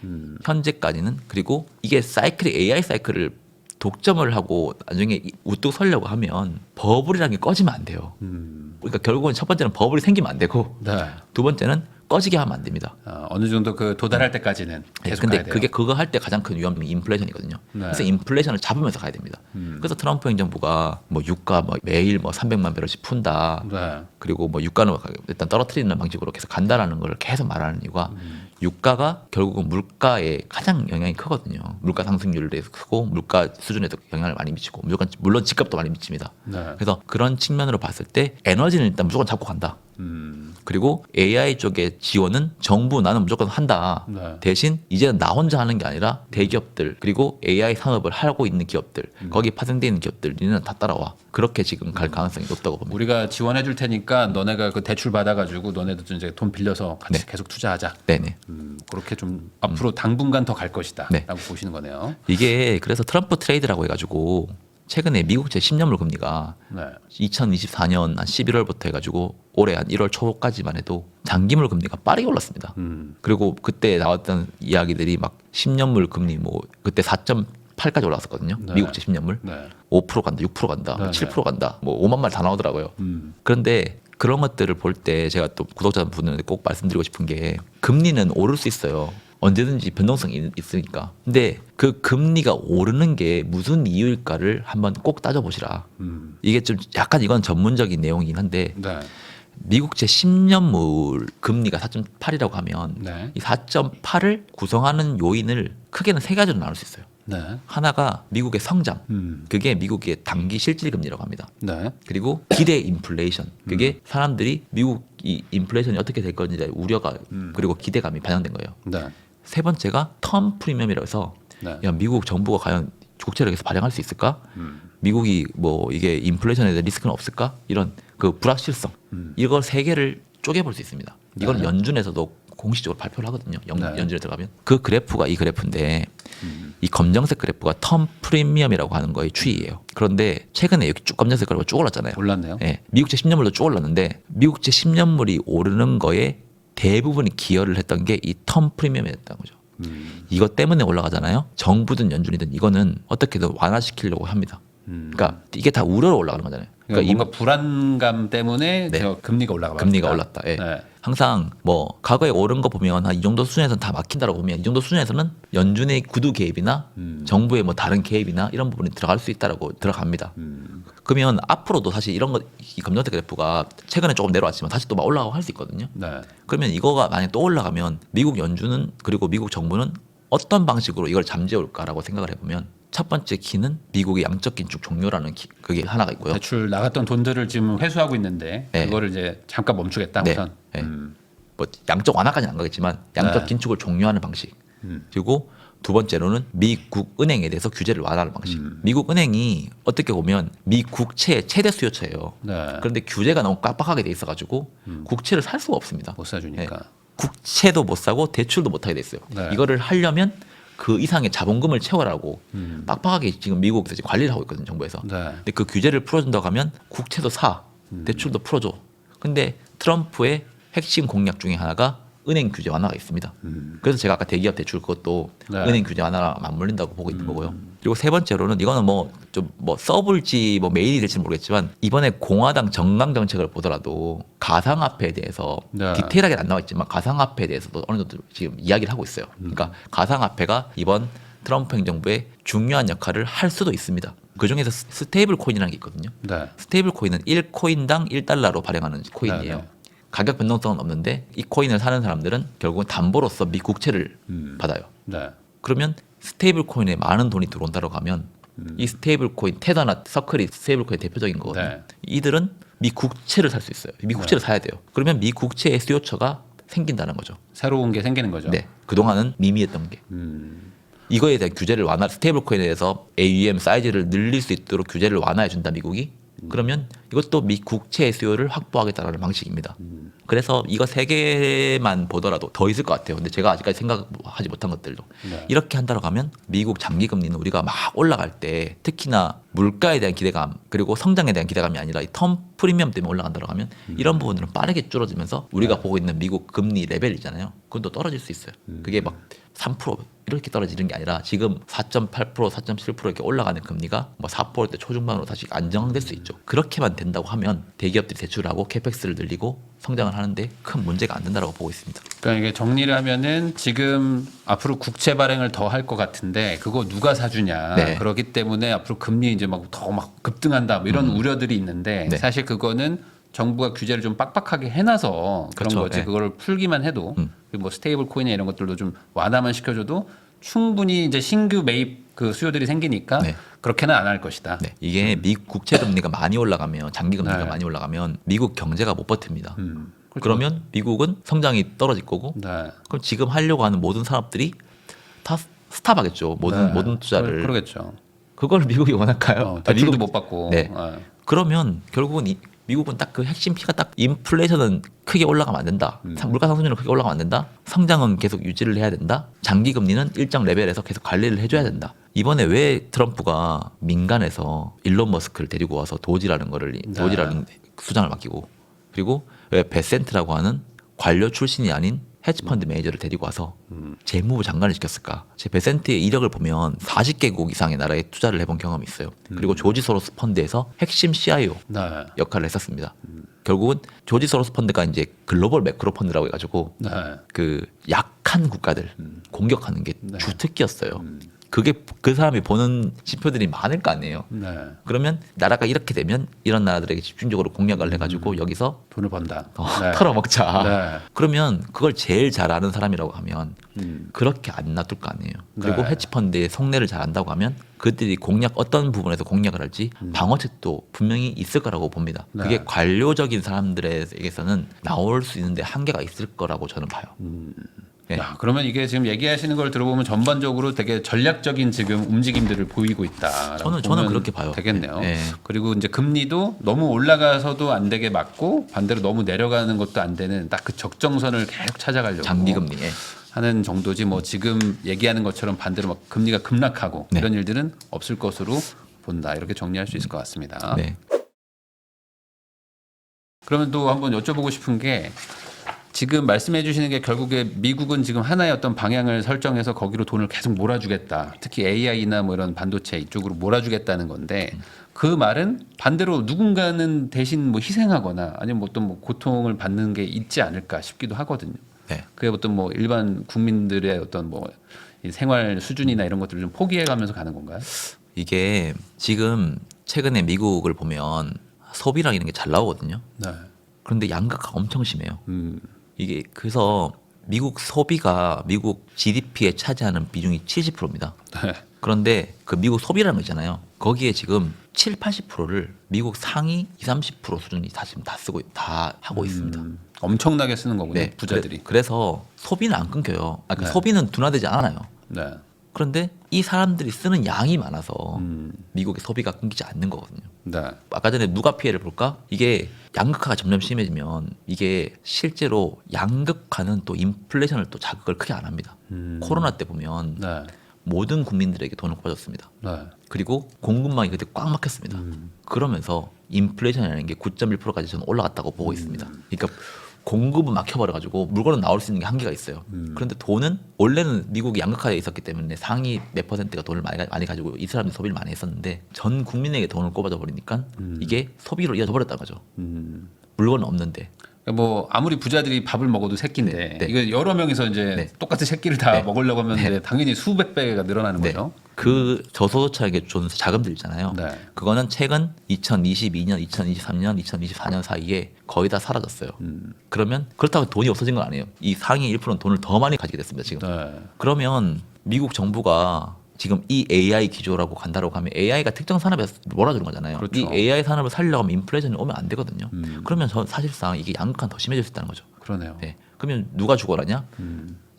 현재까지는 그리고 이게 사이클이 AI 사이클을 독점을 하고 나중에 우뚝 서려고 하면 버블이라는 게 꺼지면 안 돼요. 그러니까 결국은 첫 번째는 버블이 생기면 안 되고 네. 두 번째는 꺼지게 하면 안 됩니다. 어느 정도 그 도달할 때까지는 네, 계속 근데 가야 돼요. 그게 그거 할 때 가장 큰 위험이 인플레이션이거든요. 네. 그래서 인플레이션을 잡으면서 가야 됩니다. 그래서 트럼프 행정부가 뭐 유가 뭐 매일 뭐 300만 배럴씩 푼다. 네. 그리고 뭐 유가는 일단 떨어뜨리는 방식으로 계속 간다라는 걸 계속 말하는 이유가 유가가 결국은 물가에 가장 영향이 크거든요. 물가 상승률에 대해서 크고 물가 수준에도 영향을 많이 미치고 물론 집값도 많이 미칩니다. 네. 그래서 그런 측면으로 봤을 때 에너지는 일단 무조건 잡고 간다. 그리고 AI 쪽의 지원은 정부 나는 무조건 한다. 네. 대신 이제는 나 혼자 하는 게 아니라 대기업들 그리고 AI 산업을 하고 있는 기업들 거기 파생되어 있는 기업들 니는 다 따라와. 그렇게 지금 갈 가능성이 높다고 봅니다. 우리가 지원해 줄 테니까 너네가 그 대출 받아가지고 너네도 이제 돈 빌려서 같이 네. 계속 투자하자. 네네. 그렇게 좀 앞으로 당분간 더 갈 것이다. 네. 라고 보시는 거네요. 이게 그래서 트럼프 트레이드라고 해가지고 최근에 미국제 10년물 금리가 네. 2024년 한 11월부터 해가지고 올해 한 1월 초까지만 해도 장기물 금리가 빠르게 올랐습니다. 그리고 그때 나왔던 이야기들이 막 10년물 금리 뭐 그때 4.8까지 올랐었거든요. 네. 미국제 10년물 네. 5% 간다, 6% 간다, 네, 7% 간다, 뭐 5만 말 다 나오더라고요. 그런데 그런 것들을 볼 때 제가 또 구독자분들한테 꼭 말씀드리고 싶은 게 금리는 오를 수 있어요. 언제든지 변동성이 있으니까. 근데 그 금리가 오르는 게 무슨 이유일까를 한번 꼭 따져보시라. 이게 좀 약간 이건 전문적인 내용이긴 한데 네. 미국제 10년물 금리가 4.8이라고 하면 네. 이 4.8을 구성하는 요인을 크게는 세 가지로 나눌 수 있어요. 네. 하나가 미국의 성장. 그게 미국의 단기 실질 금리라고 합니다. 네. 그리고 기대 인플레이션. 그게 사람들이 미국이 인플레이션이 어떻게 될 건지에 대한 우려가 그리고 기대감이 반영된 거예요. 네. 세 번째가 텀 프리미엄이라고 해서 네. 야, 미국 정부가 과연 국채를 계속 발행할 수 있을까? 미국이 뭐 이게 인플레이션에 대한 리스크는 없을까? 이런 그 불확실성. 이걸 세 개를 쪼개볼 수 있습니다. 이건 네. 연준에서도 공식적으로 발표를 하거든요. 네. 연준에 들어가면 그 그래프가 이 그래프인데 이 검정색 그래프가 텀 프리미엄이라고 하는 거의 추이예요. 그런데 최근에 여기 쭉 검정색 그래프가 쭉 올랐잖아요. 올랐네요. 예, 미국제 10년물도 쭉 올랐는데 미국제 10년물이 오르는 거에 대부분이 기여를 했던 게 이 텀 프리미엄이었다는 거죠. 이것 때문에 올라가잖아요. 정부든 연준이든 이거는 어떻게든 완화시키려고 합니다. 그러니까 이게 다 우려로 올라가는 거잖아요. 그러니까 이 뭔가 불안감 때문에 네. 저 금리가 올라가. 금리가 올랐다. 예. 네. 항상 뭐 과거에 오른 거 보면 한 이 정도 수준에서는 다 막힌다라고 보면 이 정도 수준에서는 연준의 구두 개입이나 정부의 뭐 다른 개입이나 이런 부분이 들어갈 수 있다라고 들어갑니다. 그러면 앞으로도 사실 이런 거 이 검정색 그래프가 최근에 조금 내려왔지만 다시 또 막 올라가고 할 수 있거든요. 네. 그러면 이거가 만약 또 올라가면 미국 연준은 그리고 미국 정부는 어떤 방식으로 이걸 잠재울 올까라고 생각을 해보면 첫 번째 키는 미국의 양적 긴축 종료라는 그게 하나가 있고요. 대출 나갔던 돈들을 지금 회수하고 있는데 네. 그거를 이제 잠깐 멈추겠다 네. 우선. 네. 뭐 양적 완화까지는 안 가겠지만 양적 네. 긴축을 종료하는 방식. 그리고 두 번째로는 미국 은행에 대해서 규제를 완화하는 방식. 미국 은행이 어떻게 보면 미 국채의 최대 수요처예요. 네. 그런데 규제가 너무 빡빡하게 돼 있어가지고 국채를 살 수가 없습니다. 못 사주니까. 국채도 못 사고 대출도 못 하게 됐어요. 네. 이거를 하려면 그 이상의 자본금을 채워라고 빡빡하게 지금 미국에서 지금 관리를 하고 있거든요, 정부에서. 네. 근데 그 규제를 풀어준다고 하면 국채도 사, 대출도 풀어줘. 근데 트럼프의 핵심 공약 중에 하나가 은행 규제 완화가 있습니다. 그래서 제가 아까 대기업 대출 그것도 네. 은행 규제 완화랑 맞물린다고 보고 있는 거고요. 그리고 세 번째로는 이거는 뭐 좀 뭐 써볼지 뭐 메일이 될지 모르겠지만 이번에 공화당 정강 정책을 보더라도 가상화폐에 대해서 네. 디테일하게 안 나와 있지만 가상화폐에 대해서도 어느 정도 지금 이야기를 하고 있어요. 그러니까 가상화폐가 이번 트럼프 행정부의 중요한 역할을 할 수도 있습니다. 그 중에서 스테이블 코인이라는 게 있거든요. 네. 스테이블 코인은 1코인당 1달러로 발행하는 코인이에요. 네, 네. 가격 변동성은 없는데 이 코인을 사는 사람들은 결국은 담보로서 미 국채를 받아요. 네. 그러면 스테이블 코인에 많은 돈이 들어온다고 하면 이 스테이블 코인 테더나 서클이 스테이블 코인의 대표적인 거거든요. 네. 이들은 미 국채를 살 수 있어요. 미 국채를 사야 돼요. 그러면 미 국채의 수요처가 생긴다는 거죠. 새로운 게 생기는 거죠. 네, 그동안은 미미했던 게. 이거에 대한 규제를 스테이블 코인에 대해서 AUM 사이즈를 늘릴 수 있도록 규제를 완화해 준다 미국이. 그러면 이것도 미 국채의 수요를 확보하겠다라는 방식입니다. 그래서 이거 세 개만 보더라도 더 있을 것 같아요. 근데 제가 아직까지 생각하지 못한 것들도 네. 이렇게 한다고 하면 미국 장기 금리는 우리가 막 올라갈 때 특히나 물가에 대한 기대감 그리고 성장에 대한 기대감이 아니라 이 텀 프리미엄 때문에 올라간다고 하면 이런 부분들은 빠르게 줄어들면서 우리가 보고 있는 미국 금리 레벨 있잖아요. 그건 또 떨어질 수 있어요. 그게 막 3% 이렇게 떨어지는 게 아니라 지금 4.8%, 4.7% 이렇게 올라가는 금리가 뭐 4%대 초중반으로 다시 안정될 수 있죠. 그렇게만 된다고 하면 대기업들이 대출하고 캐펙스를 늘리고 성장을 하는데 큰 문제가 안 된다고 보고 있습니다. 그러니까 이게 정리를 하면은 지금 앞으로 국채 발행을 더 할 것 같은데 그거 누가 사주냐. 네. 그렇기 때문에 앞으로 금리 이제 막 더 막 급등한다 뭐 이런 우려들이 있는데 네. 사실 그거는 정부가 규제를 좀 빡빡하게 해놔서 그런 그렇죠. 거지. 네. 그걸 풀기만 해도 그리고 뭐 스테이블 코인이나 이런 것들도 좀 완화만 시켜줘도 충분히 이제 신규 매입 그 수요들이 생기니까 네. 그렇게는 안 할 것이다. 네, 이게 미국 국채 금리가 많이 올라가면 장기 금리가 네. 많이 올라가면 미국 경제가 못 버팁니다. 그렇죠. 그러면 미국은 성장이 떨어질 거고 네. 그럼 지금 하려고 하는 모든 산업들이 다 스탑하겠죠. 네. 모든 투자를. 그러겠죠. 그걸 미국이 원할까요? 대출도 미국- 못 받고. 네. 그러면 결국은 미국은 딱 그 핵심 피가 딱 인플레이션은 크게 올라가면 안 된다. 물가 상승률은 크게 올라가면 안 된다. 성장은 계속 유지를 해야 된다. 장기 금리는 일정 레벨에서 계속 관리를 해줘야 된다. 이번에 왜 트럼프가 민간에서 일론 머스크를 데리고 와서 도지라는 수장을 맡기고 그리고 왜 베센트라고 하는 관료 출신이 아닌 헤지펀드 매니저를 데리고 와서 재무부 장관을 시켰을까? 제 베센트의 이력을 보면 40개국 이상의 나라에 투자를 해본 경험이 있어요. 그리고 조지 소로스 펀드에서 핵심 CIO 네. 역할을 했었습니다. 결국은 조지 소로스 펀드가 이제 글로벌 매크로 펀드라고 해가지고 네. 그 약한 국가들 공격하는 게 네. 주특기였어요. 그게 그 사람이 보는 지표들이 많을 거 아니에요. 네. 그러면 나라가 이렇게 되면 이런 나라들에게 집중적으로 공략을 해가지고 여기서 돈을 번다. 네. 털어먹자. 네. 그러면 그걸 제일 잘 아는 사람이라고 하면 음. 그렇게 안 놔둘 거 아니에요. 그리고 네. 헤지펀드의 속내를 잘 안다고 하면 그들이 어떤 부분에서 공략을 할지 방어책도 분명히 있을 거라고 봅니다. 네. 그게 관료적인 사람들에게서는 나올 수 있는데 한계가 있을 거라고 저는 봐요. 네. 야, 그러면 이게 지금 얘기하시는 걸 들어보면 전반적으로 되게 전략적인 지금 움직임들을 보이고 있다. 저는 그렇게 봐요. 되겠네요. 네. 그리고 이제 금리도 너무 올라가서도 안 되게 맞고 반대로 너무 내려가는 것도 안 되는 딱 그 적정선을 계속 찾아가려고 장기 금리에. 하는 정도지 뭐 지금 얘기하는 것처럼 반대로 막 금리가 급락하고 네. 이런 일들은 없을 것으로 본다. 이렇게 정리할 수 있을 것 같습니다. 네. 그러면 또 한번 여쭤보고 싶은 게 지금 말씀해 주시는 게 결국에 미국은 지금 하나의 어떤 방향을 설정해서 거기로 돈을 계속 몰아주겠다. 특히 AI나 뭐 이런 반도체 이쪽으로 몰아주겠다는 건데 그 말은 반대로 누군가는 대신 뭐 희생하거나 아니면 뭐 어떤 뭐 고통을 받는 게 있지 않을까 싶기도 하거든요. 네. 그게 어떤 뭐 일반 국민들의 어떤 뭐 이 생활 수준이나 이런 것들을 좀 포기해가면서 가는 건가요? 이게 지금 최근에 미국을 보면 소비랑 이런 게 잘 나오거든요. 네. 그런데 양극화가 엄청 심해요. 이게 그래서 미국 소비가 미국 GDP에 차지하는 비중이 70%입니다. 네. 그런데 그 미국 소비라는 거 있잖아요. 거기에 지금 7, 80%를 미국 상위 20, 30% 수준이 지금 다 하고 있습니다. 엄청나게 쓰는 거군요. 네, 부자들이. 그래서 소비는 안 끊겨요. 네. 소비는 둔화되지 않아요. 네. 그런데 이 사람들이 쓰는 양이 많아서 미국의 소비가 끊기지 않는 거거든요. 네. 아까 전에 누가 피해를 볼까? 이게 양극화가 점점 심해지면 이게 실제로 양극화는 또 인플레이션을 또 자극을 크게 안 합니다. 코로나 때 보면 네. 모든 국민들에게 돈을 꽂아줬습니다. 네. 그리고 공급망이 그때 꽉 막혔습니다. 그러면서 인플레이션이라는 게 9.1%까지 저는 올라갔다고 보고 있습니다. 그러니까 공급은 막혀버려가지고 물건은 나올 수 있는 게 한계가 있어요. 그런데 돈은 원래는 미국이 양극화에 있었기 때문에 상위 몇 퍼센트가 돈을 많이 가지고 이 사람들이 소비를 많이 했었는데 전 국민에게 돈을 꼽아줘 버리니까 이게 소비로 이어져 버렸다는 거죠. 물건은 없는데. 뭐 아무리 부자들이 밥을 먹어도 새끼인데 네. 이거 여러 명이서 이제 네. 똑같은 새끼를 다 네. 먹으려고 하면 네. 당연히 수백 배가 늘어나는 네. 거죠. 그 저소득층에게 주는 자금들 있잖아요. 네. 그거는 최근 2022년, 2023년, 2024년 사이에 거의 다 사라졌어요. 그러면 그렇다고 돈이 없어진 건 아니에요. 이 상위 1%는 돈을 더 많이 가지게 됐습니다. 지금. 네. 그러면 미국 정부가 지금 이 AI 기조라고 간다고 하면 AI가 특정 산업에 몰아주는 거잖아요. 그렇죠. 이 AI 산업을 살려고 하면 인플레이션이 오면 안 되거든요. 그러면 사실상 이게 양극화는 더 심해질 수 있다는 거죠. 그러네요. 네. 그러면 누가 죽어나냐?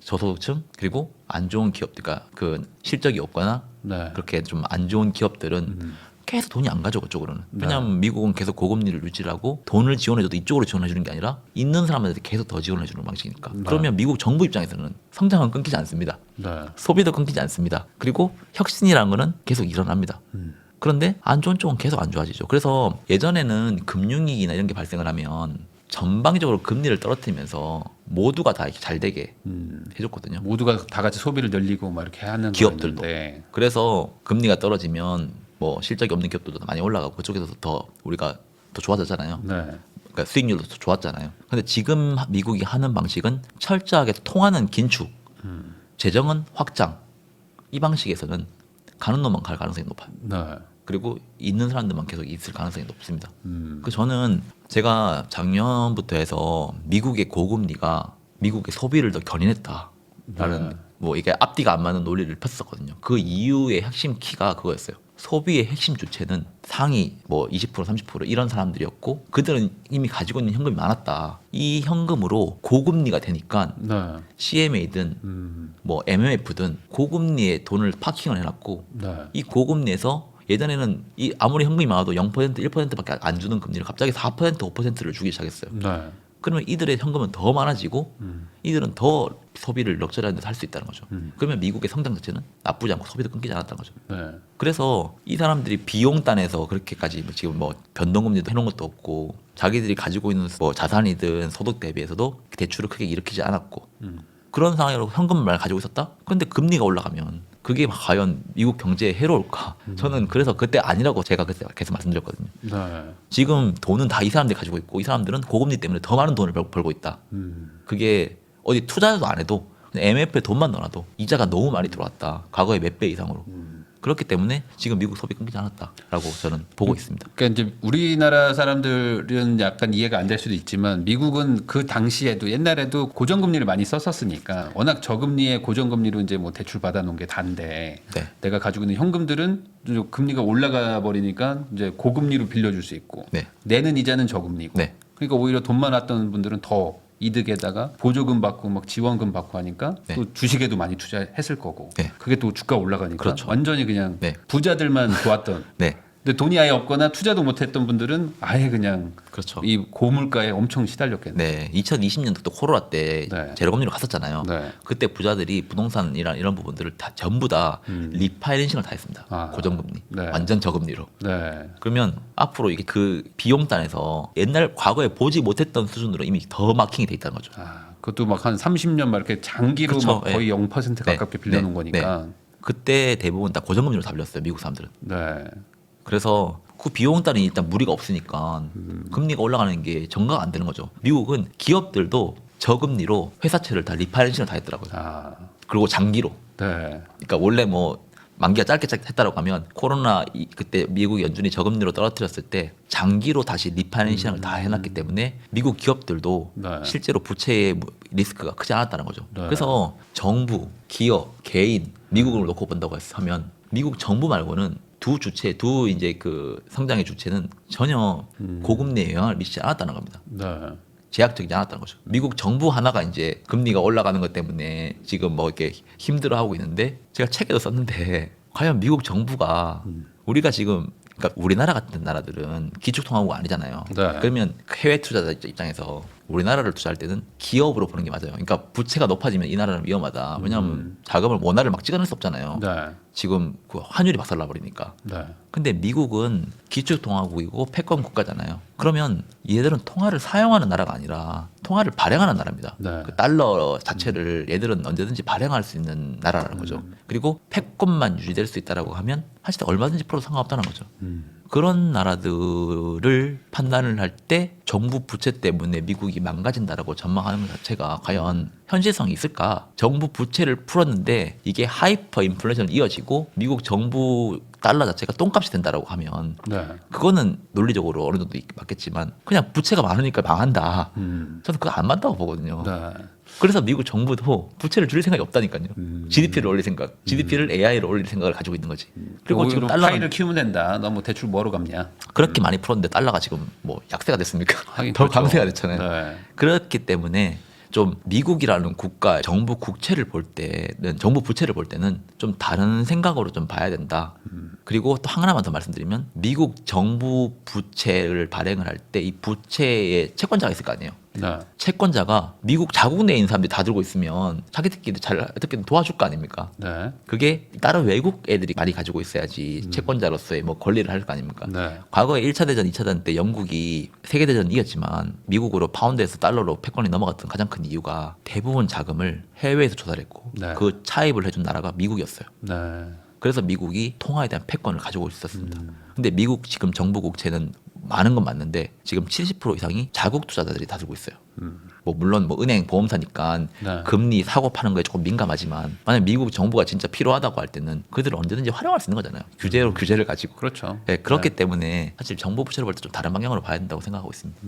저소득층 그리고 안 좋은 기업, 그러니까 그 실적이 없거나 네. 그렇게 좀 안 좋은 기업들은 계속 돈이 안 가죠 그쪽으로는. 왜냐하면 미국은 계속 고금리를 유지하고 돈을 지원해줘도 이쪽으로 지원해주는 게 아니라 있는 사람한테 계속 더 지원해주는 방식이니까. 그러면 미국 정부 입장에서는 성장은 끊기지 않습니다. 소비도 끊기지 않습니다. 그리고 혁신이라는 거는 계속 일어납니다. 그런데 안 좋은 쪽은 계속 안 좋아지죠. 그래서 예전에는 금융위기나 이런 게 발생을 하면 전방적으로 금리를 떨어뜨리면서 모두가 다 이렇게 잘 되게 해줬거든요. 모두가 다 같이 소비를 늘리고 막 이렇게 하는 기업들도. 거였는데. 그래서 금리가 떨어지면 뭐 실적이 없는 기업들도 많이 올라가고 그쪽에서 더 우리가 더 좋아졌잖아요. 네. 그러니까 수익률도 더 좋았잖아요. 근데 지금 미국이 하는 방식은 철저하게 통하는 긴축, 재정은 확장. 이 방식에서는 가는 놈만 갈 가능성이 높아요. 네. 그리고 있는 사람들만 계속 있을 가능성이 높습니다. 그 저는 제가 작년부터 해서 미국의 고금리가 미국의 소비를 더 견인했다라는 뭐 이게 앞뒤가 안 맞는 논리를 폈었거든요. 그 이유의 핵심 키가 그거였어요. 소비의 핵심 주체는 상위 뭐 20% 30% 이런 사람들이었고 그들은 이미 가지고 있는 현금이 많았다. 이 현금으로 고금리가 되니까 네. CMA든 뭐 MMF든 고금리에 돈을 파킹을 해놨고 네. 이 고금리에서 예전에는 이 아무리 현금이 많아도 0% 1%밖에 안 주는 금리를 갑자기 4% 5%를 주기 시작했어요. 네. 그러면 이들의 현금은 더 많아지고 이들은 더 소비를 럭셔리한 데서 할 수 있다는 거죠. 그러면 미국의 성장 자체는 나쁘지 않고 소비도 끊기지 않았다는 거죠. 네. 그래서 이 사람들이 비용단에서 그렇게까지 지금 뭐 변동금리도 해놓은 것도 없고 자기들이 가지고 있는 뭐 자산이든 소득 대비해서도 대출을 크게 일으키지 않았고 그런 상황으로 현금만 가지고 있었다? 그런데 금리가 올라가면 그게 과연 미국 경제에 해로울까? 저는 그래서 그때 아니라고 제가 그때 계속 말씀드렸거든요. 네. 지금 돈은 다 이 사람들이 가지고 있고 이 사람들은 고금리 때문에 더 많은 돈을 벌고 있다. 그게 어디 투자도 안 해도 그냥 MF에 돈만 넣어놔도 이자가 너무 많이 들어왔다. 과거의 몇 배 이상으로. 그렇기 때문에 지금 미국 소비 끊기지 않았다라고 저는 보고 있습니다. 그러니까 이제 우리나라 사람들은 약간 이해가 안 될 수도 있지만 미국은 그 당시에도 옛날에도 고정금리를 많이 썼었으니까 워낙 저금리에 고정금리로 이제 뭐 대출 받아놓은 게 단데 네. 내가 가지고 있는 현금들은 좀 금리가 올라가 버리니까 이제 고금리로 빌려줄 수 있고 네. 내는 이자는 저금리고 네. 그러니까 오히려 돈 많았던 분들은 더 이득에다가 보조금 받고 막 지원금 받고 하니까 네. 또 주식에도 많이 투자했을 거고 네. 그게 또 주가 올라가니까 그렇죠. 완전히 그냥 네. 부자들만 좋았던 네. 근데 돈이 아예 없거나 투자도 못했던 분들은 아예 그냥 그렇죠. 이 고물가에 엄청 시달렸겠네. 네. 2020년도 또 코로나 때 네. 제로금리로 갔었잖아요. 네. 그때 부자들이 부동산이랑 이런 부분들을 다 전부 다 리파이낸싱을 다 했습니다. 아. 고정금리. 네. 완전 저금리로. 네. 그러면 앞으로 이게 그 비용단에서 옛날 과거에 보지 못했던 수준으로 이미 더 마킹이 돼 있다는 거죠. 아, 그것도 막 한 30년 막 이렇게 장기로 그렇죠. 막 거의 네. 0% 가깝게 빌려놓은 거니까. 그때 대부분 다 고정금리로 다 빌렸어요. 미국 사람들은. 네. 그래서 그 비용단이 일단 무리가 없으니까 금리가 올라가는 게 전가가 안 되는 거죠. 미국은 기업들도 저금리로 회사채를 다 리파이낸싱을 다 했더라고요. 아. 그리고 장기로. 네. 그러니까 원래 뭐 만기가 짧게 했다고 하면 코로나 그때 미국 연준이 저금리로 떨어뜨렸을 때 장기로 다시 리파이낸싱을 다 해놨기 때문에 미국 기업들도 네. 실제로 부채의 리스크가 크지 않았다는 거죠. 네. 그래서 정부, 기업, 개인 미국을 놓고 본다고 하면 미국 정부 말고는 두 이제 그 성장의 주체는 전혀 고금리에 영향을 미치지 않았다는 겁니다. 네. 제약적이지 않았다는 거죠. 미국 정부 하나가 이제 금리가 올라가는 것 때문에 지금 뭐 이렇게 힘들어하고 있는데 제가 책에도 썼는데 과연 미국 정부가 우리가 지금 그러니까 우리나라 같은 나라들은 기축통화국가 아니잖아요. 네. 그러면 해외 투자자 입장에서 우리나라를 투자할 때는 기업으로 보는 게 맞아요. 그러니까 부채가 높아지면 이 나라는 위험하다. 왜냐하면 자금을 원화를 막 찍어낼 수 없잖아요. 네. 지금 그 환율이 박살나 버리니까. 네. 근데 미국은 기축통화국이고 패권 국가잖아요. 그러면 얘들은 통화를 사용하는 나라가 아니라 통화를 발행하는 나라입니다. 네. 그 달러 자체를 얘들은 언제든지 발행할 수 있는 나라라는 거죠. 그리고 패권만 유지될 수 있다라고 하면 사실 얼마든지 풀어도 상관없다는 거죠. 그런 나라들을 판단을 할 때 정부 부채 때문에 미국이 망가진다라고 전망하는 것 자체가 과연 현실성이 있을까? 정부 부채를 풀었는데 이게 하이퍼 인플레이션을 이어지고 미국 정부 달러 자체가 똥값이 된다라고 하면 네. 그거는 논리적으로 어느 정도 맞겠지만 그냥 부채가 많으니까 망한다. 저는 그거 안 맞다고 보거든요. 네. 그래서 미국 정부도 부채를 줄일 생각이 없다니까요. GDP를 올릴 생각, GDP를 AI로 올릴 생각을 가지고 있는 거지. 그리고 지금 달러가 파이를 키우면 된다. 너 뭐 대출 뭐로 갚냐? 그렇게 많이 풀었는데 달러가 지금 뭐 약세가 됐습니까? 하긴 더 그렇죠. 강세가 됐잖아요. 네. 그렇기 때문에 좀 미국이라는 국가 정부 국채를 볼 때는 정부 부채를 볼 때는 좀 다른 생각으로 좀 봐야 된다. 그리고 또 하나만 더 말씀드리면 미국 정부 부채를 발행을 할 때 이 부채에 채권자가 있을 거 아니에요. 네. 채권자가 미국 자국 내에 있는 사람들이 다 들고 있으면 자기들끼리 잘 어떻게든 도와줄 거 아닙니까? 네. 그게 다른 외국 애들이 많이 가지고 있어야지 채권자로서의 뭐 권리를 할 거 아닙니까? 네. 과거에 1차 대전, 2차 대전 때 영국이 세계대전 이겼지만 미국으로 파운드에서 달러로 패권이 넘어갔던 가장 큰 이유가 대부분 자금을 해외에서 조달했고 네. 그 차입을 해준 나라가 미국이었어요. 네. 그래서 미국이 통화에 대한 패권을 가지고 있었습니다. 근데 미국 지금 정부 국채는 많은 건 맞는데 지금 70% 이상이 자국 투자자들이 다 들고 있어요. 뭐 물론 뭐 은행 보험사니까 네. 금리 사고 파는 거에 조금 민감하지만 만약 미국 정부가 진짜 필요하다고 할 때는 그들을 언제든지 활용할 수 있는 거잖아요. 규제로 규제를 가지고. 그렇죠. 네, 그렇기 때문에 사실 정부 부채를 볼 때 좀 다른 방향으로 봐야 된다고 생각하고 있습니다.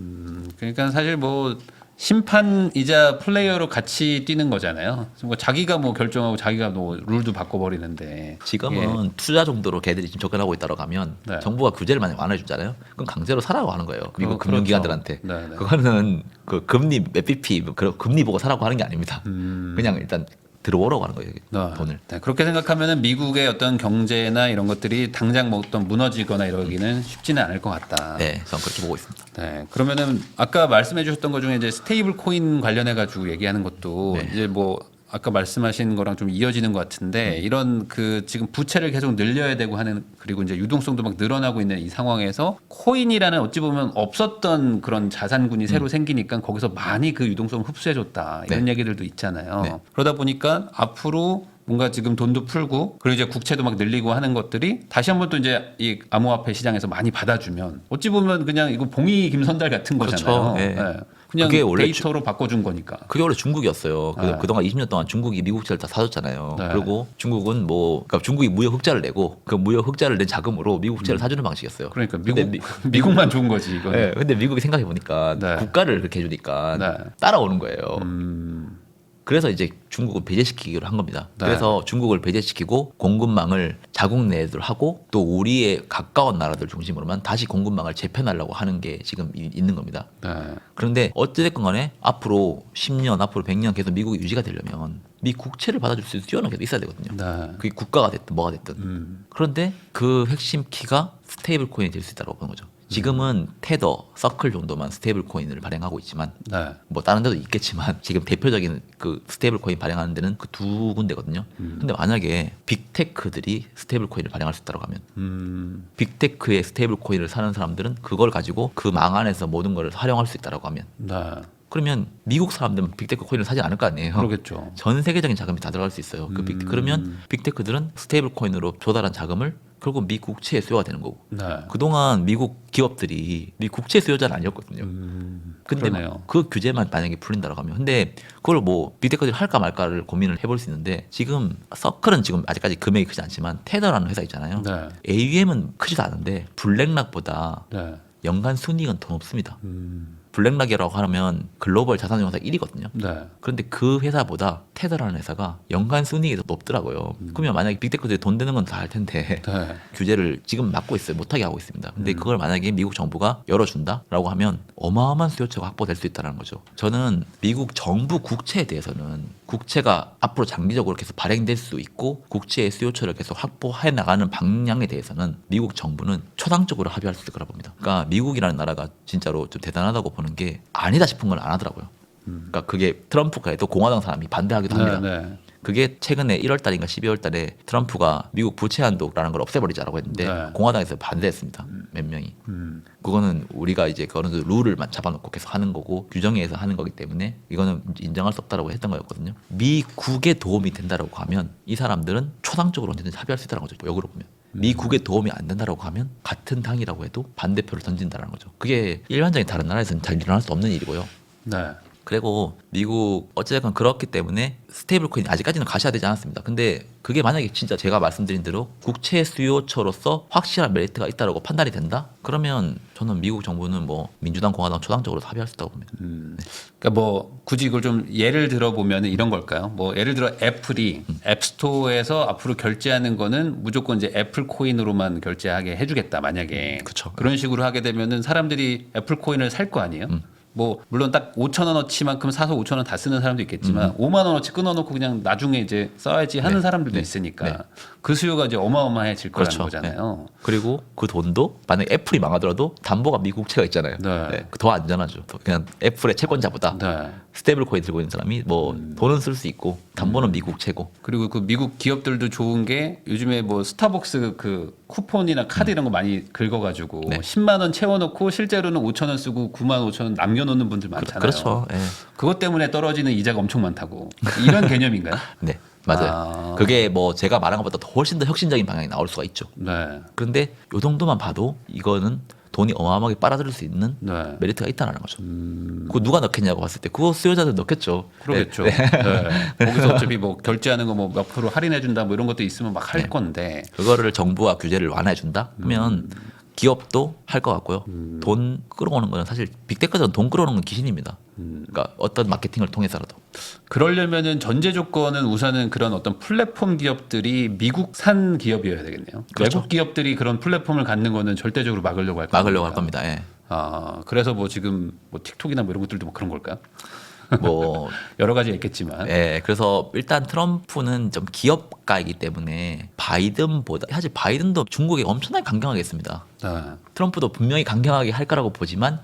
그러니까 사실 뭐 심판이자 플레이어로 같이 뛰는 거잖아요. 뭐 자기가 뭐 결정하고 자기가 뭐 룰도 바꿔버리는데 지금은 투자 정도로 걔들이 지금 접근하고 있다고 하면 네. 정부가 규제를 많이 완화해주잖아요. 그럼 강제로 사라고 하는 거예요. 미국 그렇죠. 금융기관들한테. 네, 네. 그거는 그 금리 몇 bp 그 금리 보고 사라고 하는 게 아닙니다. 그냥 일단 들어오라고 하는 거예요. 네. 돈을. 네, 그렇게 생각하면은 미국의 어떤 경제나 이런 것들이 당장 뭐 어떤 무너지거나 이러기는 쉽지는 않을 것 같다. 네, 저는 그렇게 보고 있습니다. 네, 그러면은 아까 말씀해 주셨던 것 중에 이제 스테이블 코인 관련해 가지고 얘기하는 것도 네. 이제 뭐 아까 말씀하신 거랑 좀 이어지는 것 같은데 이런 그 지금 부채를 계속 늘려야 되고 하는 그리고 이제 유동성도 막 늘어나고 있는 이 상황에서 코인이라는 어찌 보면 없었던 그런 자산군이 새로 생기니까 거기서 많이 그 유동성을 흡수해줬다 이런 얘기들도 있잖아요. 네. 그러다 보니까 앞으로 뭔가 지금 돈도 풀고 그리고 이제 국채도 막 늘리고 하는 것들이 다시 한번 또 이제 이 암호화폐 시장에서 많이 받아주면 어찌 보면 그냥 이거 봉이 김선달 같은 거잖아요. 그렇죠. 예. 네. 그냥 그게 원래 데이터로 바꿔준 거니까. 그게 원래 중국이었어요. 네. 그동안 20년 동안 중국이 미국 채를 다 사줬잖아요. 네. 그리고 중국은 뭐 그러니까 중국이 무역 흑자를 내고 그 무역 흑자를 낸 자금으로 미국 채를 사주는 방식이었어요. 그러니까 근데 미국 미국만 좋은 거지 이거. 네, 근데 미국이 생각해 보니까 네. 국가를 그렇게 해주니까 네. 따라오는 거예요. 그래서 이제 중국을 배제시키기로 한 겁니다. 네. 그래서 중국을 배제시키고 공급망을 자국 내들 하고 또 우리의 가까운 나라들 중심으로만 다시 공급망을 재편하려고 하는 게 지금 있는 겁니다. 네. 그런데 어찌됐건 간에 앞으로 10년, 앞으로 100년 계속 미국이 유지가 되려면 미 국채를 받아줄 수 있는 수요는 계속 있어야 되거든요. 네. 그게 국가가 됐든 뭐가 됐든. 그런데 그 핵심 키가 스테이블 코인이 될 수 있다고 보는 거죠. 지금은 테더, 서클 정도만 스테이블 코인을 발행하고 있지만 네. 뭐 다른 데도 있겠지만 지금 대표적인 그 스테이블 코인 발행하는 데는 그 두 군데거든요. 근데 만약에 빅테크들이 스테이블 코인을 발행할 수 있다고 하면 빅테크의 스테이블 코인을 사는 사람들은 그걸 가지고 그 망 안에서 모든 걸 활용할 수 있다고 하면 네. 그러면 미국 사람들은 빅테크 코인을 사지 않을 거 아니에요. 그러겠죠. 전 세계적인 자금이 다 들어갈 수 있어요. 그러면 빅테크들은 스테이블 코인으로 조달한 자금을 결국 미 국채에 수요가 되는 거고. 네. 그동안 미국 기업들이 미 국채 수요자는 아니었거든요. 근데 그러네요. 그 규제만 만약에 풀린다고 하면 근데 그걸 뭐 빅테크들이 할까 말까를 고민을 해볼 수 있는데 지금 서클은 지금 아직까지 금액이 크지 않지만 테더라는 회사 있잖아요. 네. AUM은 크지도 않은데 블랙락보다 네. 연간 순이익은 더 높습니다. 블랙락이라고 하면 글로벌 자산운용사 1위거든요. 네. 그런데 그 회사보다 테더라는 회사가 연간 순이익이 더 높더라고요. 그러면 만약에 빅테크들이 돈 되는 건 다 할 텐데 네. 규제를 지금 막고 있어요. 못하게 하고 있습니다. 근데 그걸 만약에 미국 정부가 열어준다라고 하면 어마어마한 수요처가 확보될 수 있다는 거죠. 저는 미국 정부 국채에 대해서는 국채가 앞으로 장기적으로 계속 발행될 수 있고 국채의 수요처를 계속 확보해 나가는 방향에 대해서는 미국 정부는 초당적으로 합의할 수 있을 거라 봅니다. 그러니까 미국이라는 나라가 진짜로 좀 대단하다고 보는 게 아니다 싶은 건 안 하더라고요. 그러니까 그게 트럼프가 해도 공화당 사람이 반대하기도 합니다. 네. 네. 그게 최근에 1월 달인가 12월 달에 트럼프가 미국 부채 한도라는 걸 없애버리자라고 했는데 네. 공화당에서 반대했습니다. 몇 명이. 그거는 우리가 이제 그런 룰을 잡아놓고 계속 하는 거고 규정에서 하는 거기 때문에 이거는 인정할 수 없다라고 했던 거였거든요. 미국에 도움이 된다라고 하면 이 사람들은 초당적으로 언제든지 합의할 수 있다는 거죠. 역으로 보면. 미국에 도움이 안 된다라고 하면 같은 당이라고 해도 반대표를 던진다는 거죠. 그게 일반적인 다른 나라에서는 잘 일어날 수 없는 일이고요. 네. 그리고 미국 어쨌든 그렇기 때문에 스테이블 코인이 아직까지는 가셔야되지 않았습니다. 근데 그게 만약에 진짜 제가 말씀드린 대로 국채 수요처로서 확실한 메리트가 있다고 판단이 된다? 그러면 저는 미국 정부는 뭐 민주당, 공화당 초당적으로 합의할 수 있다고 봅니다. 그러니까 뭐 굳이 이걸 좀 예를 들어 보면 이런 걸까요? 뭐 예를 들어 애플이 앱스토어에서 앞으로 결제하는 거는 무조건 이제 애플 코인으로만 결제하게 해주겠다. 만약에 그쵸. 그런 식으로 하게 되면은 사람들이 애플 코인을 살 거 아니에요? 뭐 물론 딱 5천 원어치만큼 사서 5천 원 다 쓰는 사람도 있겠지만 5만 원어치 끊어놓고 그냥 나중에 이제 써야지 하는 네. 사람들도 네. 있으니까 네. 그 수요가 이제 어마어마해질 거라는 그렇죠. 거잖아요. 그리고 그 돈도 만약 애플이 망하더라도 담보가 미국채가 있잖아요. 네. 더 안전하죠. 그냥 애플의 채권자보다 네. 스테이블 코인 들고 있는 사람이 뭐 돈은 쓸 수 있고 담보는 미국채고. 그리고 그 미국 기업들도 좋은 게 요즘에 뭐 스타벅스 그 쿠폰이나 카드 이런 거 많이 긁어가지고 네. 10만 원 채워놓고 실제로는 5천 원 쓰고 9만 5천 원 남겨놓는 분들 많잖아요. 그렇죠. 예. 그것 때문에 떨어지는 이자가 엄청 많다고 이런 개념인가요? 네, 맞아요. 아. 그게 뭐 제가 말한 것보다 더 훨씬 더 혁신적인 방향이 나올 수가 있죠. 네. 그런데 요 정도만 봐도 이거는 돈이 어마어마하게 빨아들일 수 있는 네. 메리트가 있다는 거죠. 그거 누가 넣겠냐고 봤을 때 그거 수요자들 넣겠죠. 그러겠죠. 네. 네. 거기서 어차피 뭐 결제하는 거 뭐 몇 프로 할인해 준다 뭐 이런 것도 있으면 막 할 네. 건데. 그거를 정부와 규제를 완화해 준다 하면 기업도 할 것 같고요. 돈 끌어오는 거는 사실 빅테크에서는 돈 끌어오는 건 귀신입니다. 그러니까 어떤 마케팅을 통해서라도. 그러려면은 전제 조건은 우선은 그런 어떤 플랫폼 기업들이 미국산 기업이어야 되겠네요. 그렇죠. 외국 기업들이 그런 플랫폼을 갖는 거는 절대적으로 막으려고 할 겁니다. 막으려고 할 겁니다. 예. 아, 그래서 뭐 지금 뭐 틱톡이나 뭐 이런 것들도 뭐 그런 걸까요? 뭐 여러 가지가 있겠지만. 예, 그래서 일단 트럼프는 좀 기업가이기 때문에 바이든보다 사실 바이든도 중국에 엄청나게 강경하겠습니다. 네. 트럼프도 분명히 강경하게 할 거라고 보지만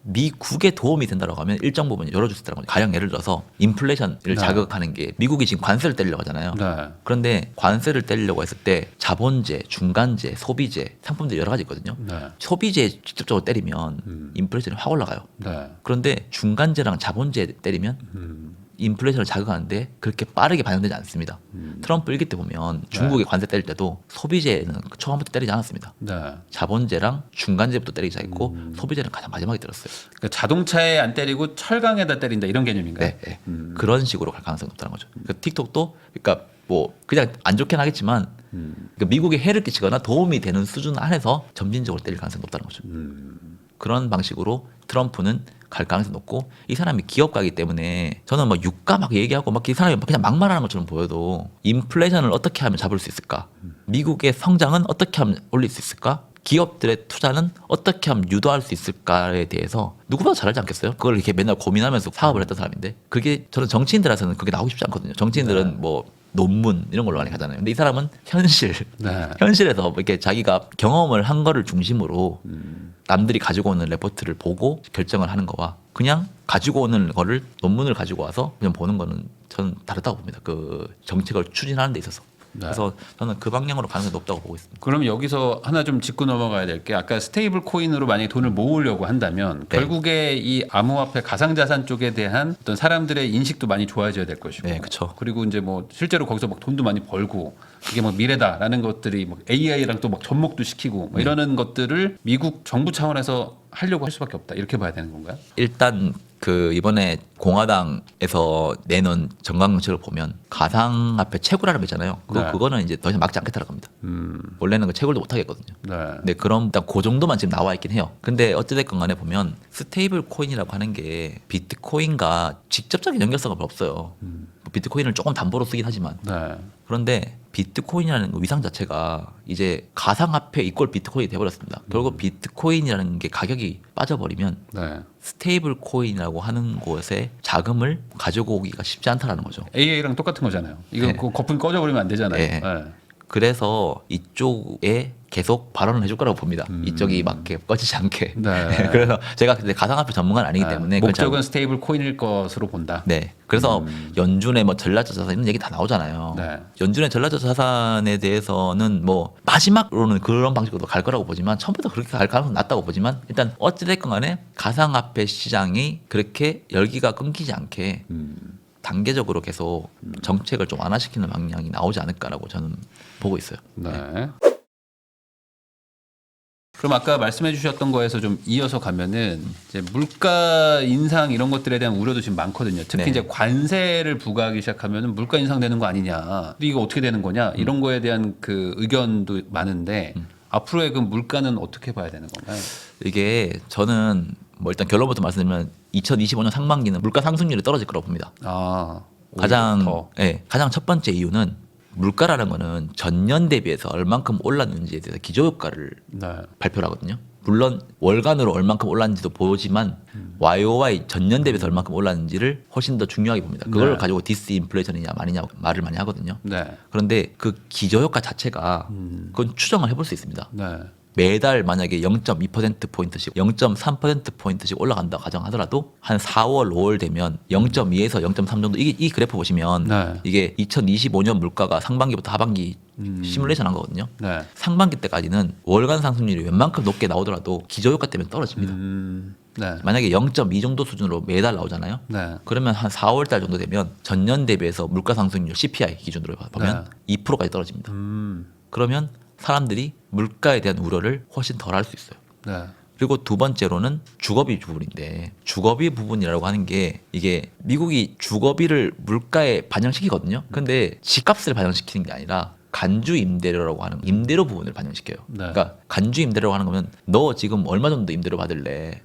미국에 도움이 된다고 하면 일정 부분 열어줄 수 있다는 거죠. 가령 예를 들어서 인플레이션을 네. 자극하는 게 미국이 지금 관세를 때리려고 하잖아요. 네. 그런데 관세를 때리려고 했을 때 자본재, 중간재, 소비재 상품들이 여러 가지 있거든요. 네. 소비재 직접적으로 때리면 인플레이션이 확 올라가요. 네. 그런데 중간재랑 자본재 때리면 인플레이션을 자극하는데 그렇게 빠르게 반영되지 않습니다. 트럼프 일기 때 보면 중국의 관세 때릴 때도 소비재는 초반부터 때리지 않았습니다. 네. 자본재랑 중간재부터 때리기 시작했고 소비재는 가장 마지막에 때렸어요. 그러니까 자동차에 안 때리고 철강에다 때린다 이런 개념인가요? 네, 네. 그런 식으로 갈 가능성이 높다는 거죠. 그러니까 틱톡도 그러니까 뭐 그냥 안 좋긴 하겠지만 그러니까 미국에 해를 끼치거나 도움이 되는 수준 안에서 점진적으로 때릴 가능성이 높다는 거죠. 그런 방식으로 트럼프는 갈 가능성이 높고 이 사람이 기업가이기 때문에 저는 뭐 유가 막 얘기하고 막 이 사람이 그냥 막말하는 것처럼 보여도 인플레이션을 어떻게 하면 잡을 수 있을까? 미국의 성장은 어떻게 하면 올릴 수 있을까? 기업들의 투자는 어떻게 하면 유도할 수 있을까에 대해서 누구보다 잘 알지 않겠어요? 그걸 이렇게 맨날 고민하면서 사업을 했던 사람인데 그게 저는 정치인들한테는 그게 나오고 싶지 않거든요. 정치인들은 뭐 논문 이런 걸로 많이 하잖아요. 근데 이 사람은 현실, 네. 현실에서 뭐 이렇게 자기가 경험을 한 거를 중심으로 남들이 가지고 오는 레포트를 보고 결정을 하는 거와 그냥 가지고 오는 거를 논문을 가지고 와서 그냥 보는 거는 저는 다르다고 봅니다. 그 정책을 추진하는 데 있어서. 네. 그래서 저는 그 방향으로 가능성이 높다고 보고 있습니다. 그럼 여기서 하나 좀 짚고 넘어가야 될 게 아까 스테이블 코인으로 만약에 돈을 모으려고 한다면 네. 결국에 이 암호화폐 가상자산 쪽에 대한 어떤 사람들의 인식도 많이 좋아져야 될 것이고 네, 그쵸. 그리고 이제 뭐 실제로 거기서 막 돈도 많이 벌고 이게 막 미래다라는 것들이 막 AI랑 또 막 접목도 시키고 뭐 이러는 것들을 미국 정부 차원에서 하려고 할 수밖에 없다 이렇게 봐야 되는 건가요? 일단 그 이번에 공화당에서 내놓은 정강정책을 보면 가상화폐 채굴하는 거 있잖아요. 네. 그거는 이제 더 이상 막지 않겠다라고 합니다. 원래는 그 채굴도 못 하겠거든요. 네. 네, 그럼 일단 그 정도만 지금 나와 있긴 해요. 근데 어찌됐건 간에 보면 스테이블 코인이라고 하는 게 비트코인과 직접적인 연결성은 없어요. 뭐 비트코인을 조금 담보로 쓰긴 하지만 네. 그런데 비트코인이라는 그 위상 자체가 이제 가상화폐 이꼴 비트코인이 돼버렸습니다. 결국 비트코인이라는 게 가격이 빠져버리면 네. 스테이블 코인이라고 하는 곳에 자금을 가지고 오기가 쉽지 않다라는 거죠. AI랑 똑같은 거잖아요. 이거 네. 그 거품 꺼져버리면 안 되잖아요. 네. 네. 그래서 이쪽에 계속 발언을 해줄 거라고 봅니다. 이쪽이 막 이렇게 꺼지지 않게. 네. 그래서 제가 근데 가상화폐 전문가는 아니기 때문에 그걸 잘 목적은 스테이블 코인일 것으로 본다. 네. 그래서 연준의 뭐 전략적 자산 이런 얘기 다 나오잖아요. 네. 연준의 전략적 자산에 대해서는 뭐 마지막으로는 그런 방식으로 갈 거라고 보지만 처음부터 그렇게 갈 가능성은 낮다고 보지만 일단 어찌됐건 간에 가상화폐 시장이 그렇게 열기가 끊기지 않게 단계적으로 계속 정책을 좀 완화시키는 방향이 나오지 않을까라고 저는 보고 있어요. 네. 그럼 아까 말씀해 주셨던 거에서 좀 이어서 가면은 이제 물가 인상 이런 것들에 대한 우려도 지금 많거든요. 특히 네. 이제 관세를 부과하기 시작하면은 물가 인상되는 거 아니냐. 근데 이거 어떻게 되는 거냐. 이런 거에 대한 그 의견도 많은데 앞으로의 그 물가는 어떻게 봐야 되는 건가요? 이게 저는 뭐 일단 결론부터 말씀드리면 2025년 상반기는 물가 상승률이 떨어질 거라고 봅니다. 아, 가장 첫 번째 이유는 물가라는 거는 전년 대비해서 얼만큼 올랐는지에 대해서 기저효과를 네. 발표를 하거든요. 물론 월간으로 얼만큼 올랐는지도 보지만 YOY 전년 대비해서 얼만큼 올랐는지를 훨씬 더 중요하게 봅니다. 그걸 네. 가지고 디스인플레이션이냐 아니냐 말을 많이 하거든요. 네. 그런데 그 기저효과 자체가 그건 추정을 해볼 수 있습니다. 네. 매달 만약에 0.2%포인트씩 0.3%포인트씩 올라간다 가정하더라도 한 4월 5월 되면 0.2에서 0.3 정도 이 그래프 보시면 네. 이게 2025년 물가가 상반기부터 하반기 시뮬레이션 한 거거든요. 네. 상반기 때까지는 월간 상승률이 웬만큼 높게 나오더라도 기저효과 때문에 떨어집니다. 네. 만약에 0.2 정도 수준으로 매달 나오잖아요. 네. 그러면 한 4월 달 정도 되면 전년 대비해서 물가 상승률 CPI 기준으로 보면 2%까지 떨어집니다. 그러면 사람들이 물가에 대한 우려를 훨씬 덜 할 수 있어요. 네. 그리고 두 번째로는 주거비 부분인데 주거비 부분이라고 하는 게 이게 미국이 주거비를 물가에 반영시키거든요. 근데 집값을 반영시키는 게 아니라 간주 임대료라고 하는 임대료 부분을 반영시켜요. 네. 그러니까 간주 임대료라고 하는 거면 너 지금 얼마 정도 임대료 받을래?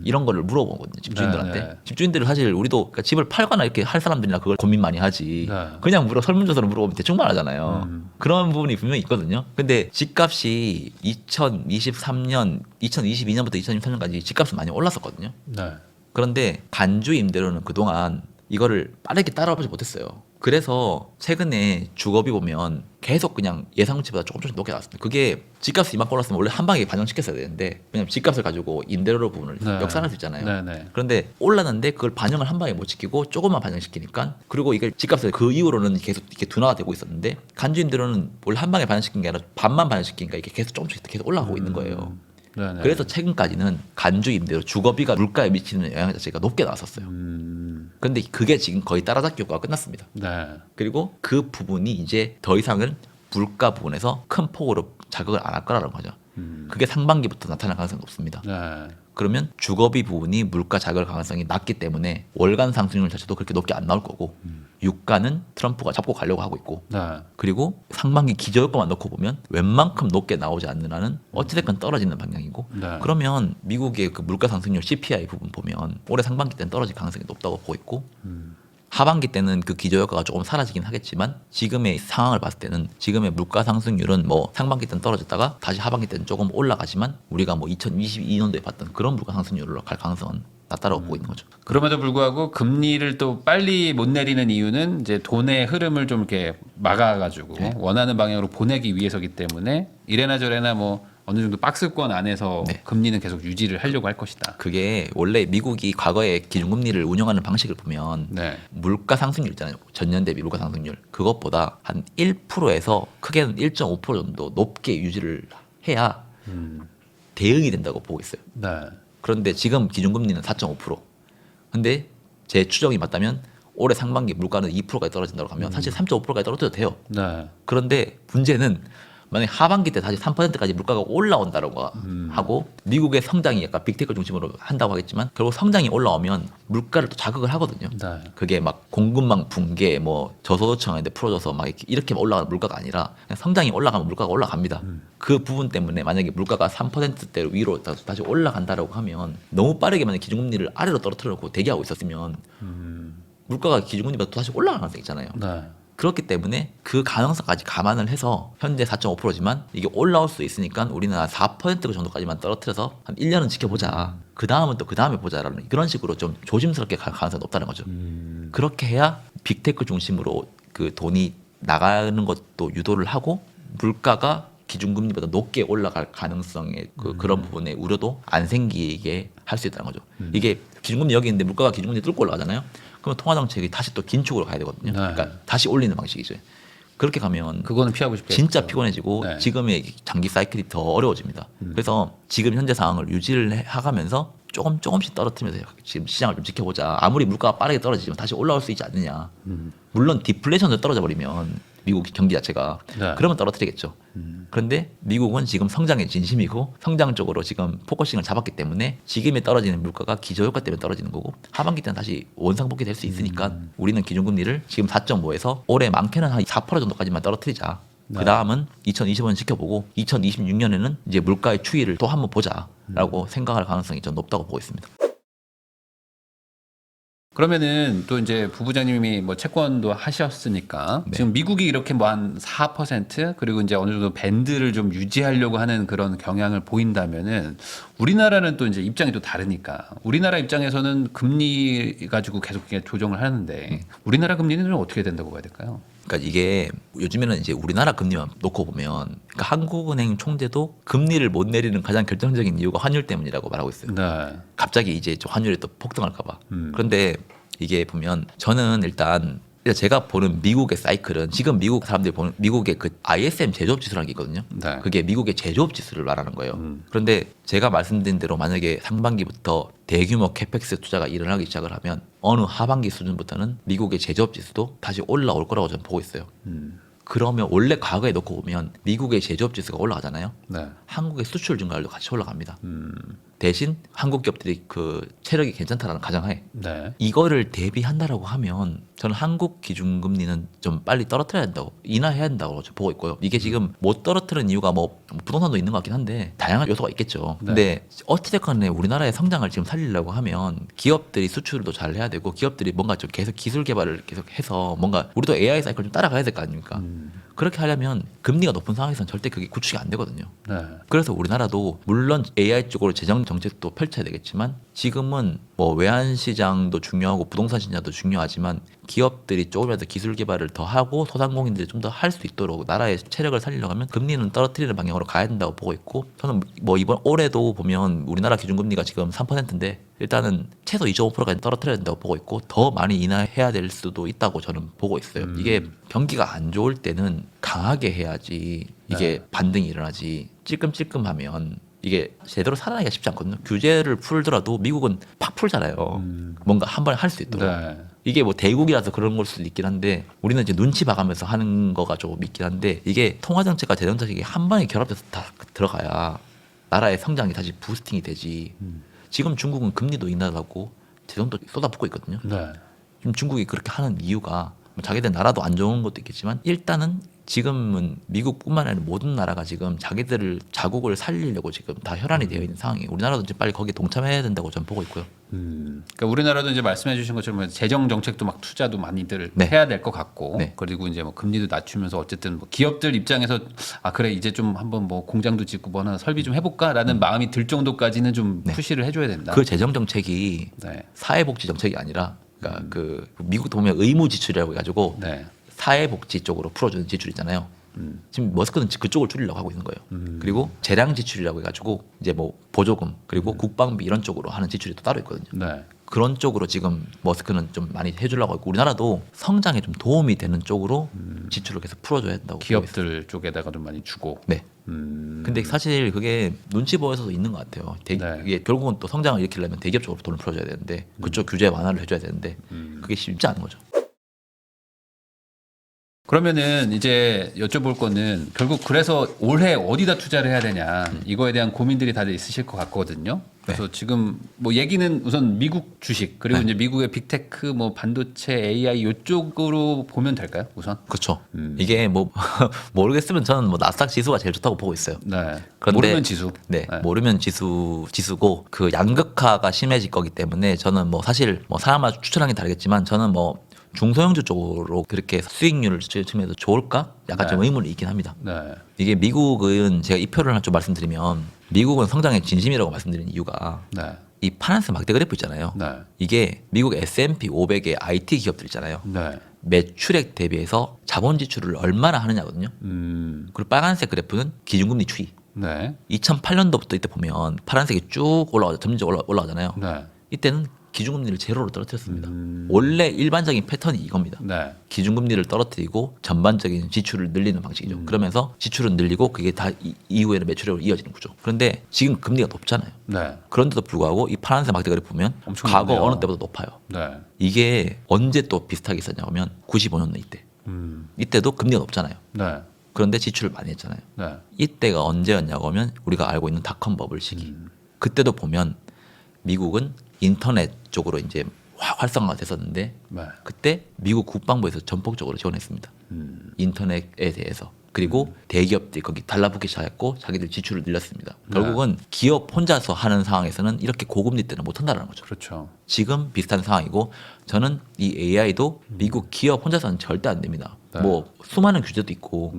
이런 거를 물어보거든요. 집주인들한테. 네, 네. 집주인들이 사실 우리도 그러니까 집을 팔거나 이렇게 할 사람들이나 그걸 고민 많이 하지. 네. 그냥 설문조사로 물어보면 대충 말하잖아요. 그런 부분이 분명히 있거든요. 근데 집값이 2023년, 2022년부터 2023년까지 집값은 많이 올랐었거든요. 네. 그런데 간주 임대료는 그동안 이거를 빠르게 따라오지 못했어요. 그래서 최근에 주거비 보면 계속 그냥 예상치보다 조금씩 높게 나왔습니다. 그게 집값이 이만큼 올랐으면 원래 한 방에 반영시켰어야 되는데 왜냐면 집값을 가지고 임대료 부분을 네. 역산할 수 있잖아요. 네, 네. 그런데 올랐는데 그걸 반영을 한 방에 못 시키고 조금만 반영시키니까 그리고 이게 집값을 그 이후로는 계속 이렇게 둔화가 되고 있었는데 간주 임대료는 원래 한 방에 반영시킨 게 아니라 반만 반영시키니까 이게 계속 조금씩 계속 올라가고 있는 거예요. 네, 네. 그래서 최근까지는 간주 임대료 주거비가 물가에 미치는 영향 자체가 높게 나왔었어요. 근데 그게 지금 거의 따라잡기 효과가 끝났습니다. 네. 그리고 그 부분이 이제 더 이상은 물가 부분에서 큰 폭으로 자극을 안 할 거라는 거죠. 그게 상반기부터 나타날 가능성이 높습니다. 네. 그러면 주거비 부분이 물가 자극 가능성이 낮기 때문에 월간 상승률 자체도 그렇게 높게 안 나올 거고 유가는 트럼프가 잡고 가려고 하고 있고 네. 그리고 상반기 기저효과만 넣고 보면 웬만큼 높게 나오지 않는 한은 어찌됐건 떨어지는 방향이고 네. 그러면 미국의 그 물가 상승률 CPI 부분 보면 올해 상반기 때는 떨어질 가능성이 높다고 보고 있고 하반기 때는 그 기저효과가 조금 사라지긴 하겠지만 지금의 상황을 봤을 때는 지금의 물가 상승률은 뭐 상반기 때는 떨어졌다가 다시 하반기 때는 조금 올라가지만 우리가 뭐 2022년도에 봤던 그런 물가 상승률로 갈 가능성은 낮다라고 보고 있는 거죠. 그럼에도 불구하고 금리를 또 빨리 못 내리는 이유는 이제 돈의 흐름을 좀 이렇게 막아가지고 네. 원하는 방향으로 보내기 위해서기 때문에 이래나 저래나 뭐 어느 정도 박스권 안에서 네. 금리는 계속 유지를 하려고 할 것이다. 그게 원래 미국이 과거에 기준금리를 운영하는 방식을 보면 네. 물가 상승률 있잖아요. 전년 대비 물가 상승률. 그것보다 한 1%에서 크게는 1.5% 정도 높게 유지를 해야 대응이 된다고 보고 있어요. 네. 그런데 지금 기준금리는 4.5%. 근데 제 추정이 맞다면 올해 상반기 물가는 2%까지 떨어진다고 하면 사실 3.5%까지 떨어져도 돼요. 네. 그런데 문제는 만약에 하반기 때 다시 3%까지 물가가 올라온다고 하고 미국의 성장이 약간 빅테크 중심으로 한다고 하겠지만 결국 성장이 올라오면 물가를 또 자극을 하거든요. 네. 그게 막 공급망 붕괴 뭐 저소득층한테 풀어줘서 막 이렇게 올라가는 물가가 아니라 그냥 성장이 올라가면 물가가 올라갑니다. 그 부분 때문에 만약에 물가가 3%대로 위로 다시 올라간다라고 하면 너무 빠르게 만약 기준금리를 아래로 떨어뜨려 놓고 대기하고 있었으면 물가가 기준금리보다 또 다시 올라갈 가능성이 있잖아요. 네. 그렇기 때문에 그 가능성까지 감안을 해서 현재 4.5%지만 이게 올라올 수 있으니까 우리는 한 4% 정도까지만 떨어뜨려서 한 1년은 지켜보자. 그 다음은 또 그 다음에 보자라는 그런 식으로 좀 조심스럽게 갈 가능성이 높다는 거죠. 그렇게 해야 빅테크 중심으로 그 돈이 나가는 것도 유도를 하고 물가가 기준금리보다 높게 올라갈 가능성의 그런 부분의 우려도 안 생기게 할 수 있다는 거죠. 이게 기준금리 여기 있는데 물가가 기준금리 뚫고 올라가잖아요. 그러면 통화정책이 다시 또 긴축으로 가야 되거든요. 네. 그러니까 다시 올리는 방식이죠. 그렇게 가면 그거는 피하고 싶겠죠. 진짜 피곤해지고 네. 지금의 장기 사이클이 더 어려워집니다. 그래서 지금 현재 상황을 유지를 해가면서 조금씩 떨어뜨리면서 지금 시장을 좀 지켜보자. 아무리 물가가 빠르게 떨어지지만 다시 올라올 수 있지 않느냐. 물론 디플레이션도 떨어져 버리면 미국 경기 자체가 네. 그러면 떨어뜨리겠죠. 그런데 미국은 지금 성장에 진심이고 성장 쪽으로 지금 포커싱을 잡았기 때문에 지금에 떨어지는 물가가 기저효과 때문에 떨어지는 거고 하반기 때는 다시 원상복귀 될 수 있으니까 우리는 기준금리를 지금 4.5에서 올해 많게는 한 4% 정도까지만 떨어뜨리자. 그 다음은 2025년 지켜보고 2026년에는 이제 물가의 추이를 또 한번 보자라고 생각할 가능성이 좀 높다고 보고 있습니다. 그러면은 또 이제 부부장님이 뭐 채권도 하셨으니까 네. 지금 미국이 이렇게 뭐 한 4% 그리고 이제 어느 정도 밴드를 좀 유지하려고 하는 그런 경향을 보인다면은 우리나라는 또 이제 입장이 또 다르니까 우리나라 입장에서는 금리 가지고 계속 이렇게 조정을 하는데 우리나라 금리는 좀 어떻게 된다고 봐야 될까요? 그러니까 이게 요즘에는 이제 우리나라 금리만 놓고 보면 그러니까 한국은행 총재도 금리를 못 내리는 가장 결정적인 이유가 환율 때문이라고 말하고 있어요. 네. 갑자기 이제 좀 환율이 또 폭등할까봐. 그런데 이게 보면 저는 일단 제가 보는 미국의 사이클은 지금 미국 사람들이 보는 미국의 그 ISM 제조업 지수라는 게 있거든요. 네. 그게 미국의 제조업 지수를 말하는 거예요. 그런데 제가 말씀드린 대로 만약에 상반기부터 대규모 캐펙스 투자가 일어나기 시작을 하면 어느 하반기 수준부터는 미국의 제조업 지수도 다시 올라올 거라고 저는 보고 있어요. 그러면 원래 과거에 놓고 보면 미국의 제조업 지수가 올라가잖아요. 네. 한국의 수출 증가율도 같이 올라갑니다. 대신 한국 기업들이 그 체력이 괜찮다라는 가정하에 네. 이거를 대비한다라고 하면 저는 한국 기준금리는 좀 빨리 떨어뜨려야 된다고 인하해야 된다고 보고 있고요. 이게 지금 못 떨어뜨리는 이유가 뭐 부동산도 있는 것 같긴 한데 다양한 요소가 있겠죠. 근데 어찌됐건 간에 우리나라의 성장을 지금 살리려고 하면 기업들이 수출도 잘 해야 되고 기업들이 뭔가 좀 계속 기술 개발을 계속 해서 뭔가 우리도 AI 사이클 좀 따라가야 될 거 아닙니까? 그렇게 하려면 금리가 높은 상황에서는 절대 그게 구축이 안 되거든요. 네. 그래서 우리나라도 물론 AI 쪽으로 재정 정책도 펼쳐야 되겠지만 지금은 뭐 외환 시장도 중요하고 부동산 시장도 중요하지만 기업들이 조금이라도 기술 개발을 더 하고 소상공인들이 좀 더 할 수 있도록 나라의 체력을 살리려고 하면 금리는 떨어뜨리는 방향으로 가야 된다고 보고 있고 저는 뭐 이번 올해도 보면 우리나라 기준금리가 지금 3%인데 일단은 최소 2.5%까지 떨어뜨려야 된다고 보고 있고 더 많이 인하해야 될 수도 있다고 저는 보고 있어요. 이게 경기가 안 좋을 때는 강하게 해야지 이게 반등이 일어나지 찔끔찔끔하면 이게 제대로 살아나기가 쉽지 않거든요. 규제를 풀더라도 미국은 팍 풀잖아요. 뭔가 한 번에 할 수 있도록. 네. 이게 뭐 대국이라서 그런 걸 수도 있긴 한데 우리는 이제 눈치 봐가면서 하는 거가 조금 있긴 한데 이게 통화정책과 재정정책이 한 번에 결합돼서 다 들어가야 나라의 성장이 다시 부스팅이 되지. 지금 중국은 금리도 인하하고 재정도 쏟아붓고 있거든요. 네. 지금 중국이 그렇게 하는 이유가 뭐 자기들 나라도 안 좋은 것도 있겠지만 일단은 지금은 미국뿐만 아니라 모든 나라가 지금 자기들을 자국을 살리려고 지금 다 혈안이 되어 있는 상황이에요. 우리나라도 이제 빨리 거기에 동참해야 된다고 저는 보고 있고요. 그러니까 우리나라도 이제 말씀해주신 것처럼 재정 정책도 막 투자도 많이들 네. 해야 될 것 같고, 네. 그리고 이제 뭐 금리도 낮추면서 어쨌든 뭐 기업들 입장에서 아 그래 이제 좀 한번 뭐 공장도 짓고 뭐 하나 설비 좀 해볼까라는 마음이 들 정도까지는 좀 푸시를 해줘야 된다. 그 재정 정책이 네. 사회복지 정책이 아니라 그러니까 그 미국도 보면 의무 지출이라고 해가지고 네. 사회복지 쪽으로 풀어주는 지출 있잖아요. 지금 머스크는 그쪽을 줄이려고 하고 있는 거예요. 그리고 재량 지출이라고 해가지고 이제 뭐 보조금 그리고 국방비 이런 쪽으로 하는 지출이 또 따로 있거든요. 네. 그런 쪽으로 지금 머스크는 좀 많이 해주려고 하고 우리나라도 성장에 좀 도움이 되는 쪽으로 지출을 계속 풀어줘야 된다고 보고 있어요. 기업들 쪽에다가 좀 많이 주고. 네. 근데 사실 그게 눈치 보여서도 있는 것 같아요. 네. 이게 결국은 또 성장을 일으키려면 대기업 쪽으로 돈을 풀어줘야 되는데 그쪽 규제 완화를 해줘야 되는데 그게 쉽지 않은 거죠. 그러면은 이제 여쭤볼 거는 결국 그래서 올해 어디다 투자를 해야 되냐 이거에 대한 고민들이 다들 있으실 것 같거든요. 그래서 지금 뭐 얘기는 우선 미국 주식 그리고 이제 미국의 빅테크 뭐 반도체 AI 이쪽으로 보면 될까요? 우선. 그렇죠. 이게 뭐 모르겠으면 저는 뭐 나스닥 지수가 제일 좋다고 보고 있어요. 네. 그런데 모르면 지수. 네, 모르면 지수고 그 양극화가 심해질 거기 때문에 저는 뭐 사실 뭐 사람마다 추천하기 다르겠지만 저는 뭐 중소형주 쪽으로 그렇게 수익률을 측면에서 좋을까? 약간 좀 의문이 있긴 합니다. 네. 이게 미국은 제가 이 표를 좀 말씀드리면 미국은 성장의 진심이라고 말씀드리는 이유가 네. 이 파란색 막대 그래프 있잖아요. 네. 이게 미국 S&P 500의 IT 기업들 있잖아요. 네. 매출액 대비해서 자본 지출을 얼마나 하느냐거든요. 그리고 빨간색 그래프는 기준금리 추이. 네. 2008년도부터 이때 보면 파란색이 쭉 점점 올라가잖아요. 네. 이때는 기준금리를 제로로 떨어뜨렸습니다. 원래 일반적인 패턴이 이겁니다. 네. 기준금리를 떨어뜨리고 전반적인 지출을 늘리는 방식이죠. 그러면서 지출은 늘리고 그게 다 이후에는 매출액으로 이어지는 구조. 그런데 지금 금리가 높잖아요. 네. 그런데도 불구하고 이 파란색 막대가를 보면 엄청 과거 높네요. 어느 때보다 높아요. 네. 이게 언제 또 비슷하게 있었냐면 95년도 이때. 이때도 금리가 높잖아요. 네. 그런데 지출을 많이 했잖아요. 네. 이때가 언제였냐고 하면 우리가 알고 있는 닷컴 버블 시기. 그때도 보면 미국은 인터넷 쪽으로 이제 활성화가 됐었는데 네. 그때 미국 국방부에서 전폭적으로 지원했습니다. 인터넷에 대해서. 그리고 대기업들이 거기 달라붙기 시작했고 자기들 지출을 늘렸습니다. 결국은 기업 혼자서 하는 상황에서는 이렇게 고금리 때는 못한다는 거죠. 그렇죠. 지금 비슷한 상황이고 저는 이 AI도 미국 기업 혼자서는 절대 안 됩니다. 네. 뭐 수많은 규제도 있고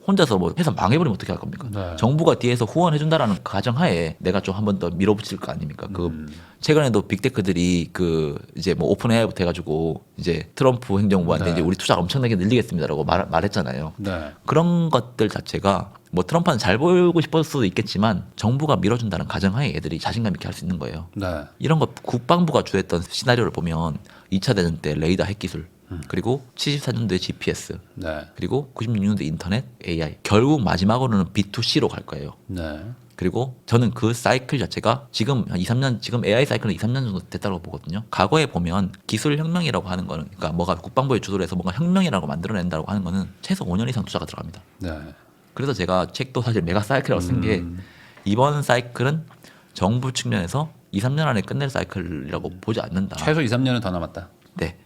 혼자서 뭐 회사 망해버리면 어떻게 할 겁니까? 네. 정부가 뒤에서 후원해준다라는 가정하에 내가 좀 한 번 더 밀어붙일 거 아닙니까? 그 최근에도 빅테크들이 그 이제 뭐 오픈 AI부터 해가지고 이제 트럼프 행정부한테 네. 이제 우리 투자 엄청나게 늘리겠습니다라고 말했잖아요. 네. 그런 것들 자체가 뭐 트럼프는 잘 보이고 싶을 수도 있겠지만 정부가 밀어준다는 가정하에 애들이 자신감 있게 할 수 있는 거예요. 네. 이런 거 국방부가 주도했던 시나리오를 보면 2차 대전 때 레이더 핵 기술 그리고 74년도에 GPS 네. 그리고 96년도 인터넷 AI 결국 마지막으로는 B2C로 갈 거예요. 네. 그리고 저는 그 사이클 자체가 지금 한 2, 3년 지금 AI 사이클은 2, 3년 정도 됐다고 보거든요. 과거에 보면 기술 혁명이라고 하는 거는 그러니까 뭐가 국방부에 주도를 해서 뭔가 혁명이라고 만들어낸다고 하는 거는 최소 5년 이상 투자가 들어갑니다. 네. 그래서 제가 책도 사실 메가 사이클이라고 쓴 게 이번 사이클은 정부 측면에서 2, 3년 안에 끝낼 사이클이라고 보지 않는다. 최소 2, 3년은 더 남았다. 네.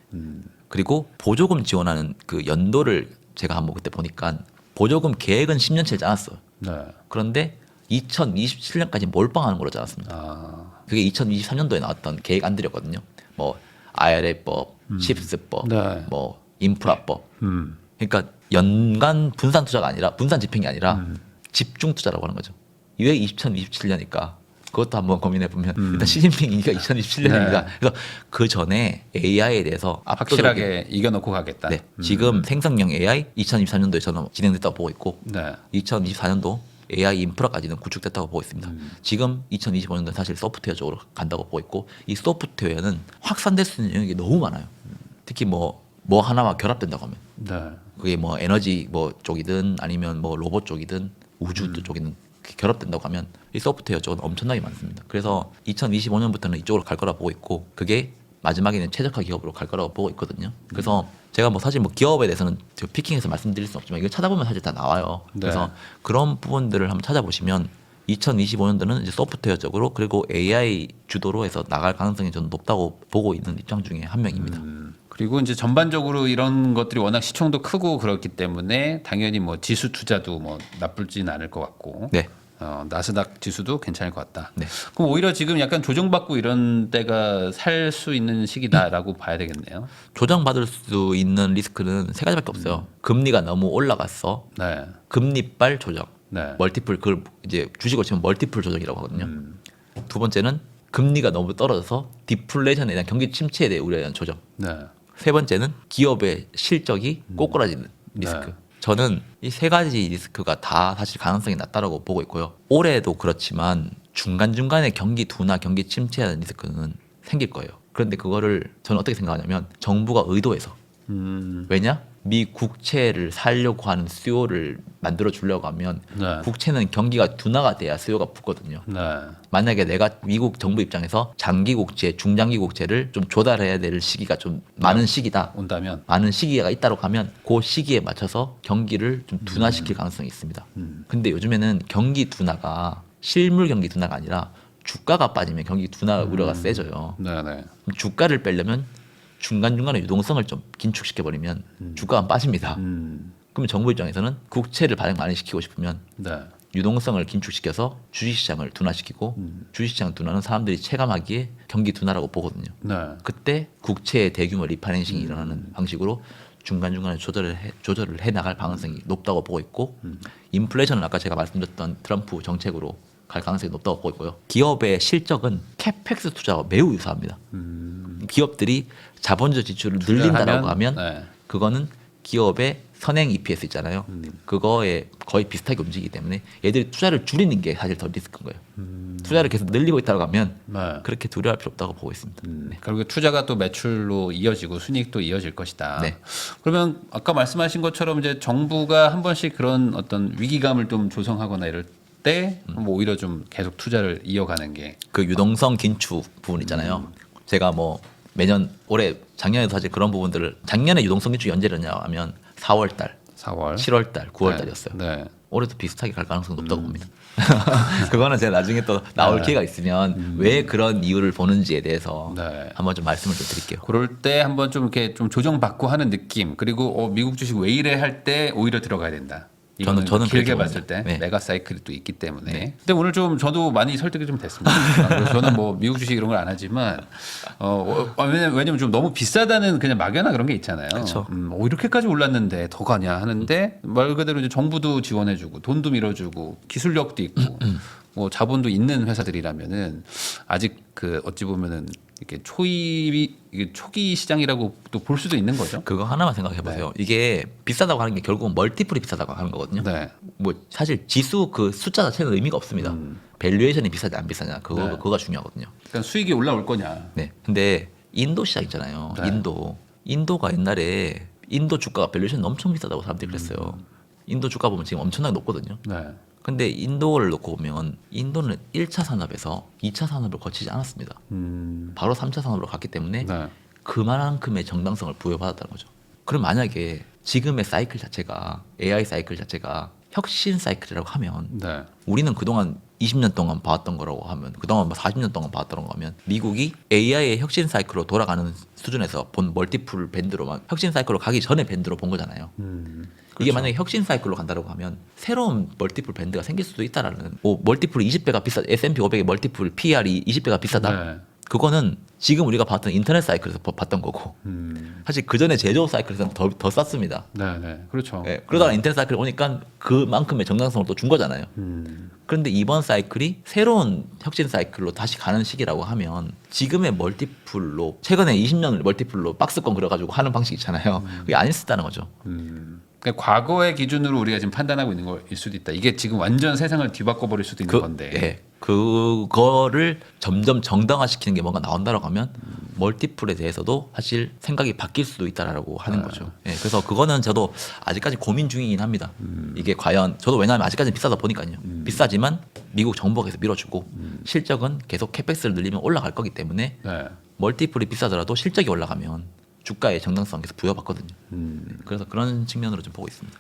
그리고 보조금 지원하는 그 연도를 제가 한번 그때 보니까 보조금 계획은 10년치를 짜놨어요. 네. 그런데 2027년까지 몰빵하는 걸로 짜놨습니다. 아. 그게 2023년도에 나왔던 계획 안들이었거든요. 뭐 IRA법, 칩스법, 네. 뭐 인프라법. 그러니까 연간 분산 투자가 아니라 분산 집행이 아니라 집중 투자라고 하는 거죠. 왜 2027년이니까 그것도 한번 고민해 보면 일단 시진핑이가 2027년입니다. 네. 그래서 그 전에 AI에 대해서 확실하게 이겨놓고 가겠다. 네, 지금 생성형 AI 2023년도에 저는 진행됐다고 보고 있고 네. 2024년도 AI 인프라까지는 구축됐다고 보고 있습니다. 지금 2025년도는 사실 소프트웨어 쪽으로 간다고 보고 있고 이 소프트웨어는 확산될 수 있는 영역이 너무 많아요. 특히 뭐 하나와 결합된다고 하면 네. 그게 뭐 에너지 뭐 쪽이든 아니면 뭐 로봇 쪽이든 우주 쪽이든 결합된다고 하면 이 소프트웨어 쪽은 엄청나게 많습니다. 그래서 2025년부터는 이쪽으로 갈 거라 보고 있고 그게 마지막에는 최적화 기업으로 갈 거라고 보고 있거든요. 그래서 제가 뭐 사실 뭐 기업에 대해서는 저 피킹해서 말씀드릴 수 없지만 이거 찾아보면 사실 다 나와요. 네. 그래서 그런 부분들을 한번 찾아보시면 2025년도는 이제 소프트웨어적으로 그리고 AI 주도로 해서 나갈 가능성이 저는 높다고 보고 있는 입장 중에 한 명입니다. 그리고 이제 전반적으로 이런 것들이 워낙 시총도 크고 그렇기 때문에 당연히 뭐 지수 투자도 뭐 나쁘진 않을 것 같고. 네. 나스닥 지수도 괜찮을 것 같다. 네. 그럼 오히려 지금 약간 조정받고 이런 때가 살 수 있는 시기다라고 봐야 되겠네요. 조정받을 수 있는 리스크는 세 가지밖에 없어요. 금리가 너무 올라갔어. 네. 금리빨 조정. 네. 멀티플 그걸 이제 주식으로 치면 멀티플 조정이라고 하거든요. 두 번째는 금리가 너무 떨어져서 디플레이션에 대한 경기 침체에 대해 우려에 대한 조정. 네. 세 번째는 기업의 실적이 꼬꾸라지는 리스크. 네. 저는 이 세 가지 리스크가 다 사실 가능성이 낮다라고 보고 있고요. 올해도 그렇지만 중간중간에 경기 둔화, 경기 침체하는 리스크는 생길 거예요. 그런데 그거를 저는 어떻게 생각하냐면 정부가 의도해서 왜냐? 미 국채를 살려고 하는 수요를 만들어 주려고 하면 네. 국채는 경기가 둔화가 돼야 수요가 붙거든요. 네. 만약에 내가 미국 정부 입장에서 장기 국채, 중장기 국채를 좀 조달해야 될 시기가 좀 많은 시기다. 온다면. 많은 시기가 있다고 하면 그 시기에 맞춰서 경기를 좀 둔화시킬 가능성이 있습니다. 근데 요즘에는 경기 둔화가 실물 경기 둔화가 아니라 주가가 빠지면 경기 둔화 우려가 세져요. 네. 네. 그럼 주가를 빼려면 중간중간에 유동성을 좀 긴축시켜 버리면 주가가 빠집니다. 그러면 정부 입장에서는 국채를 발행 많이 시키고 싶으면 네. 유동성을 긴축시켜서 주식시장을 둔화시키고 주식시장 둔화는 사람들이 체감하기에 경기 둔화라고 보거든요. 네. 그때 국채의 대규모 리파이낸싱이 일어나는 방식으로 중간중간에 조절을 해 나갈 가능성이 높다고 보고 있고 인플레이션은 아까 제가 말씀드렸던 트럼프 정책으로 갈 가능성이 높다고 보고 있고요. 기업의 실적은 캐펙스 투자와 매우 유사합니다. 기업들이 자본주 지출을 늘린다라고 하면 네. 그거는 기업의 선행 EPS 있잖아요. 그거에 거의 비슷하게 움직이기 때문에 얘들이 투자를 줄이는 게 사실 더 리스크인 거예요. 투자를 계속 늘리고 있다고 하면 네. 그렇게 두려워할 필요 없다고 보고 있습니다. 네. 결국에 투자가 또 매출로 이어지고 순이익도 이어질 것이다. 네. 그러면 아까 말씀하신 것처럼 이제 정부가 한 번씩 그런 어떤 위기감을 좀 조성하거나 이럴 때 뭐 오히려 좀 계속 투자를 이어가는 게 그 유동성 긴축 부분 있잖아요. 제가 뭐 매년 올해 작년에도 사실 그런 부분들을 작년에 유동성 긴축 언제였냐 하면 4월달, 4월, 7월달, 9월달이었어요. 네. 올해도 비슷하게 갈 가능성이 높다고 봅니다. 그거는 제가 나중에 또 나올 기회가 있으면 왜 그런 이유를 보는지에 대해서 네. 한번 좀 말씀을 좀 드릴게요. 그럴 때 한번 좀 이렇게 좀 조정받고 하는 느낌 그리고 미국 주식 왜 이래 할 때 오히려 들어가야 된다. 이거는 저는 길게 그렇게 봤을 때 네. 메가 사이클이 또 있기 때문에. 근데 오늘 좀 저도 많이 설득이 좀 됐습니다. 그래서 저는 뭐 미국 주식 이런 걸 안 하지만 왜냐면 좀 너무 비싸다는 그냥 막연한 그런 게 있잖아요. 그쵸. 이렇게까지 올랐는데 더 가냐 하는데 말 그대로 이제 정부도 지원해주고 돈도 밀어주고 기술력도 있고 뭐 자본도 있는 회사들이라면은 아직 그 어찌 보면은 이렇게 이게 초기 시장이라고 또 볼 수도 있는 거죠. 그거 하나만 생각해 보세요. 이게 비싸다고 하는 게 결국은 멀티플이 비싸다고 하는 거거든요. 네. 뭐 사실 지수 그 숫자 자체는 의미가 없습니다. 밸류에이션이 비싸냐 안 비싸냐 그거가 중요하거든요. 그러니까 수익이 올라올 거냐. 네. 근데 인도 시장 있잖아요. 네. 인도가 옛날에 인도 주가가 밸류에이션이 엄청 비싸다고 사람들이 그랬어요. 인도 주가 보면 지금 엄청나게 높거든요. 네. 근데 인도를 놓고 보면 인도는 1차 산업에서 2차 산업을 거치지 않았습니다. 바로 3차 산업으로 갔기 때문에 네. 그만큼의 정당성을 부여받았다는 거죠. 그럼 만약에 지금의 사이클 자체가 AI 사이클 자체가 혁신 사이클이라고 하면 네. 우리는 그동안 20년 동안 봐왔던 거라고 하면 그동안 뭐 40년 동안 봐왔던 거 하면 미국이 AI의 혁신 사이클로 돌아가는 수준에서 본 멀티플 밴드로만 혁신 사이클로 가기 전에 밴드로 본 거잖아요. 이게 만약에 혁신 사이클로 간다고 하면 새로운 멀티플 밴드가 생길 수도 있다라는 뭐 멀티플이 20배가 비싸 S&P 500의 멀티플 PR이 20배가 비싸다. 네. 그거는 지금 우리가 봤던 인터넷 사이클에서 봤던 거고 사실 그 전에 제조업 사이클에서는 더 쌌습니다. 네, 네. 그렇죠. 네, 그러다가 인터넷 사이클 오니까 그만큼의 정당성을 또 준 거잖아요. 그런데 이번 사이클이 새로운 혁신 사이클로 다시 가는 시기라고 하면 지금의 멀티플로 최근에 20년 멀티플로 박스권 그려가지고 하는 방식 있잖아요. 그게 아닐 수 있다는 거죠. 그러니까 과거의 기준으로 우리가 지금 판단하고 있는 거일 수도 있다. 이게 지금 완전 세상을 뒤바꿔 버릴 수도 있는 건데. 예, 그거를 점점 정당화시키는 게 뭔가 나온다라고 하면 멀티플에 대해서도 사실 생각이 바뀔 수도 있다라고 하는 거죠. 예, 그래서 그거는 저도 아직까지 고민 중이긴 합니다. 이게 과연 저도 왜냐하면 아직까지 비싸다 보니까요. 비싸지만 미국 정부가 계속 밀어주고 실적은 계속 캐펙스를 늘리면 올라갈 거기 때문에 네. 멀티플이 비싸더라도 실적이 올라가면 주가의 정당성 계속 부여받거든요. 그래서 그런 측면으로 좀 보고 있습니다.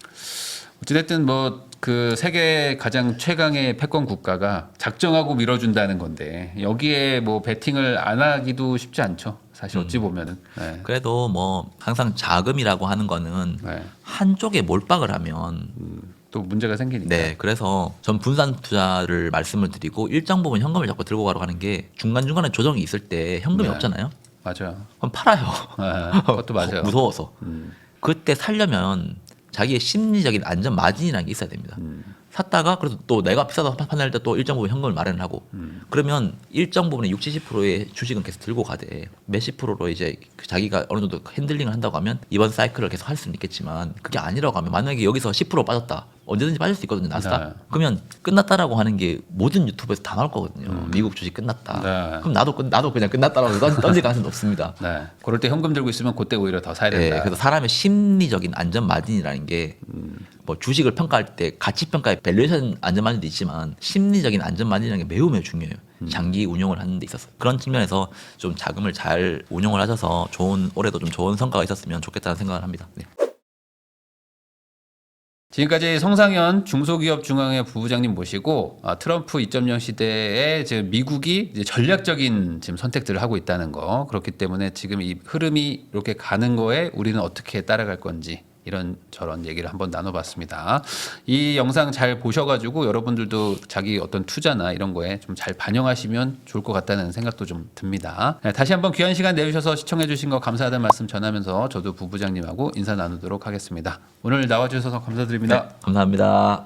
어찌됐든 뭐 그 세계 가장 최강의 패권 국가가 작정하고 밀어준다는 건데 여기에 뭐 베팅을 안 하기도 쉽지 않죠. 사실 어찌 보면은. 네. 그래도 뭐 항상 자금이라고 하는 거는 네. 한쪽에 몰빵을 하면 또 문제가 생기니까. 네, 그래서 전 분산 투자를 말씀을 드리고 일정 부분 현금을 자꾸 들고 가라고 하는 게 중간중간에 조정이 있을 때 현금이 네. 없잖아요. 맞아요. 그럼 팔아요. 네, 그것도 맞아요. 무서워서. 그때 살려면 자기의 심리적인 안전 마진이라는 게 있어야 됩니다. 샀다가 그래도 또 내가 비싸다 판단할 때 또 일정 부분 현금을 마련하고 그러면 일정 부분의 60, 70%의 주식은 계속 들고 가되 몇십 프로로 이제 자기가 어느 정도 핸들링을 한다고 하면 이번 사이클을 계속 할 수는 있겠지만 그게 아니라고 하면 만약에 여기서 10% 빠졌다. 언제든지 빠질 수 있거든요. 나스닥. 네. 그러면 끝났다라고 하는 게 모든 유튜브에서 다 나올 거거든요. 미국 주식 끝났다. 네. 그럼 나도 그냥 끝났다라고 던질 가능성이 높습니다. 네. 그럴 때 현금 들고 있으면 그때 오히려 더 사야 네, 된다. 그래서 사람의 심리적인 안전 마진이라는 게 뭐 주식을 평가할 때 가치 평가에 밸류에이션 안전 마진도 있지만 심리적인 안전 마진이라는 게 매우 매우 중요해요. 장기 운용을 하는 데 있어서 그런 측면에서 좀 자금을 잘 운용을 하셔서 올해도 좀 좋은 성과가 있었으면 좋겠다는 생각을 합니다. 네. 지금까지 성상현 중소기업중앙회 부부장님 모시고 트럼프 2.0 시대에 지금 미국이 이제 전략적인 지금 선택들을 하고 있다는 거 그렇기 때문에 지금 이 흐름이 이렇게 가는 거에 우리는 어떻게 따라갈 건지 이런 저런 얘기를 한번 나눠봤습니다. 이 영상 잘 보셔가지고 여러분들도 자기 어떤 투자나 이런 거에 좀 잘 반영하시면 좋을 것 같다는 생각도 좀 듭니다. 네, 다시 한번 귀한 시간 내주셔서 시청해주신 거 감사하다는 말씀 전하면서 저도 부부장님하고 인사 나누도록 하겠습니다. 오늘 나와주셔서 감사드립니다. 네, 감사합니다.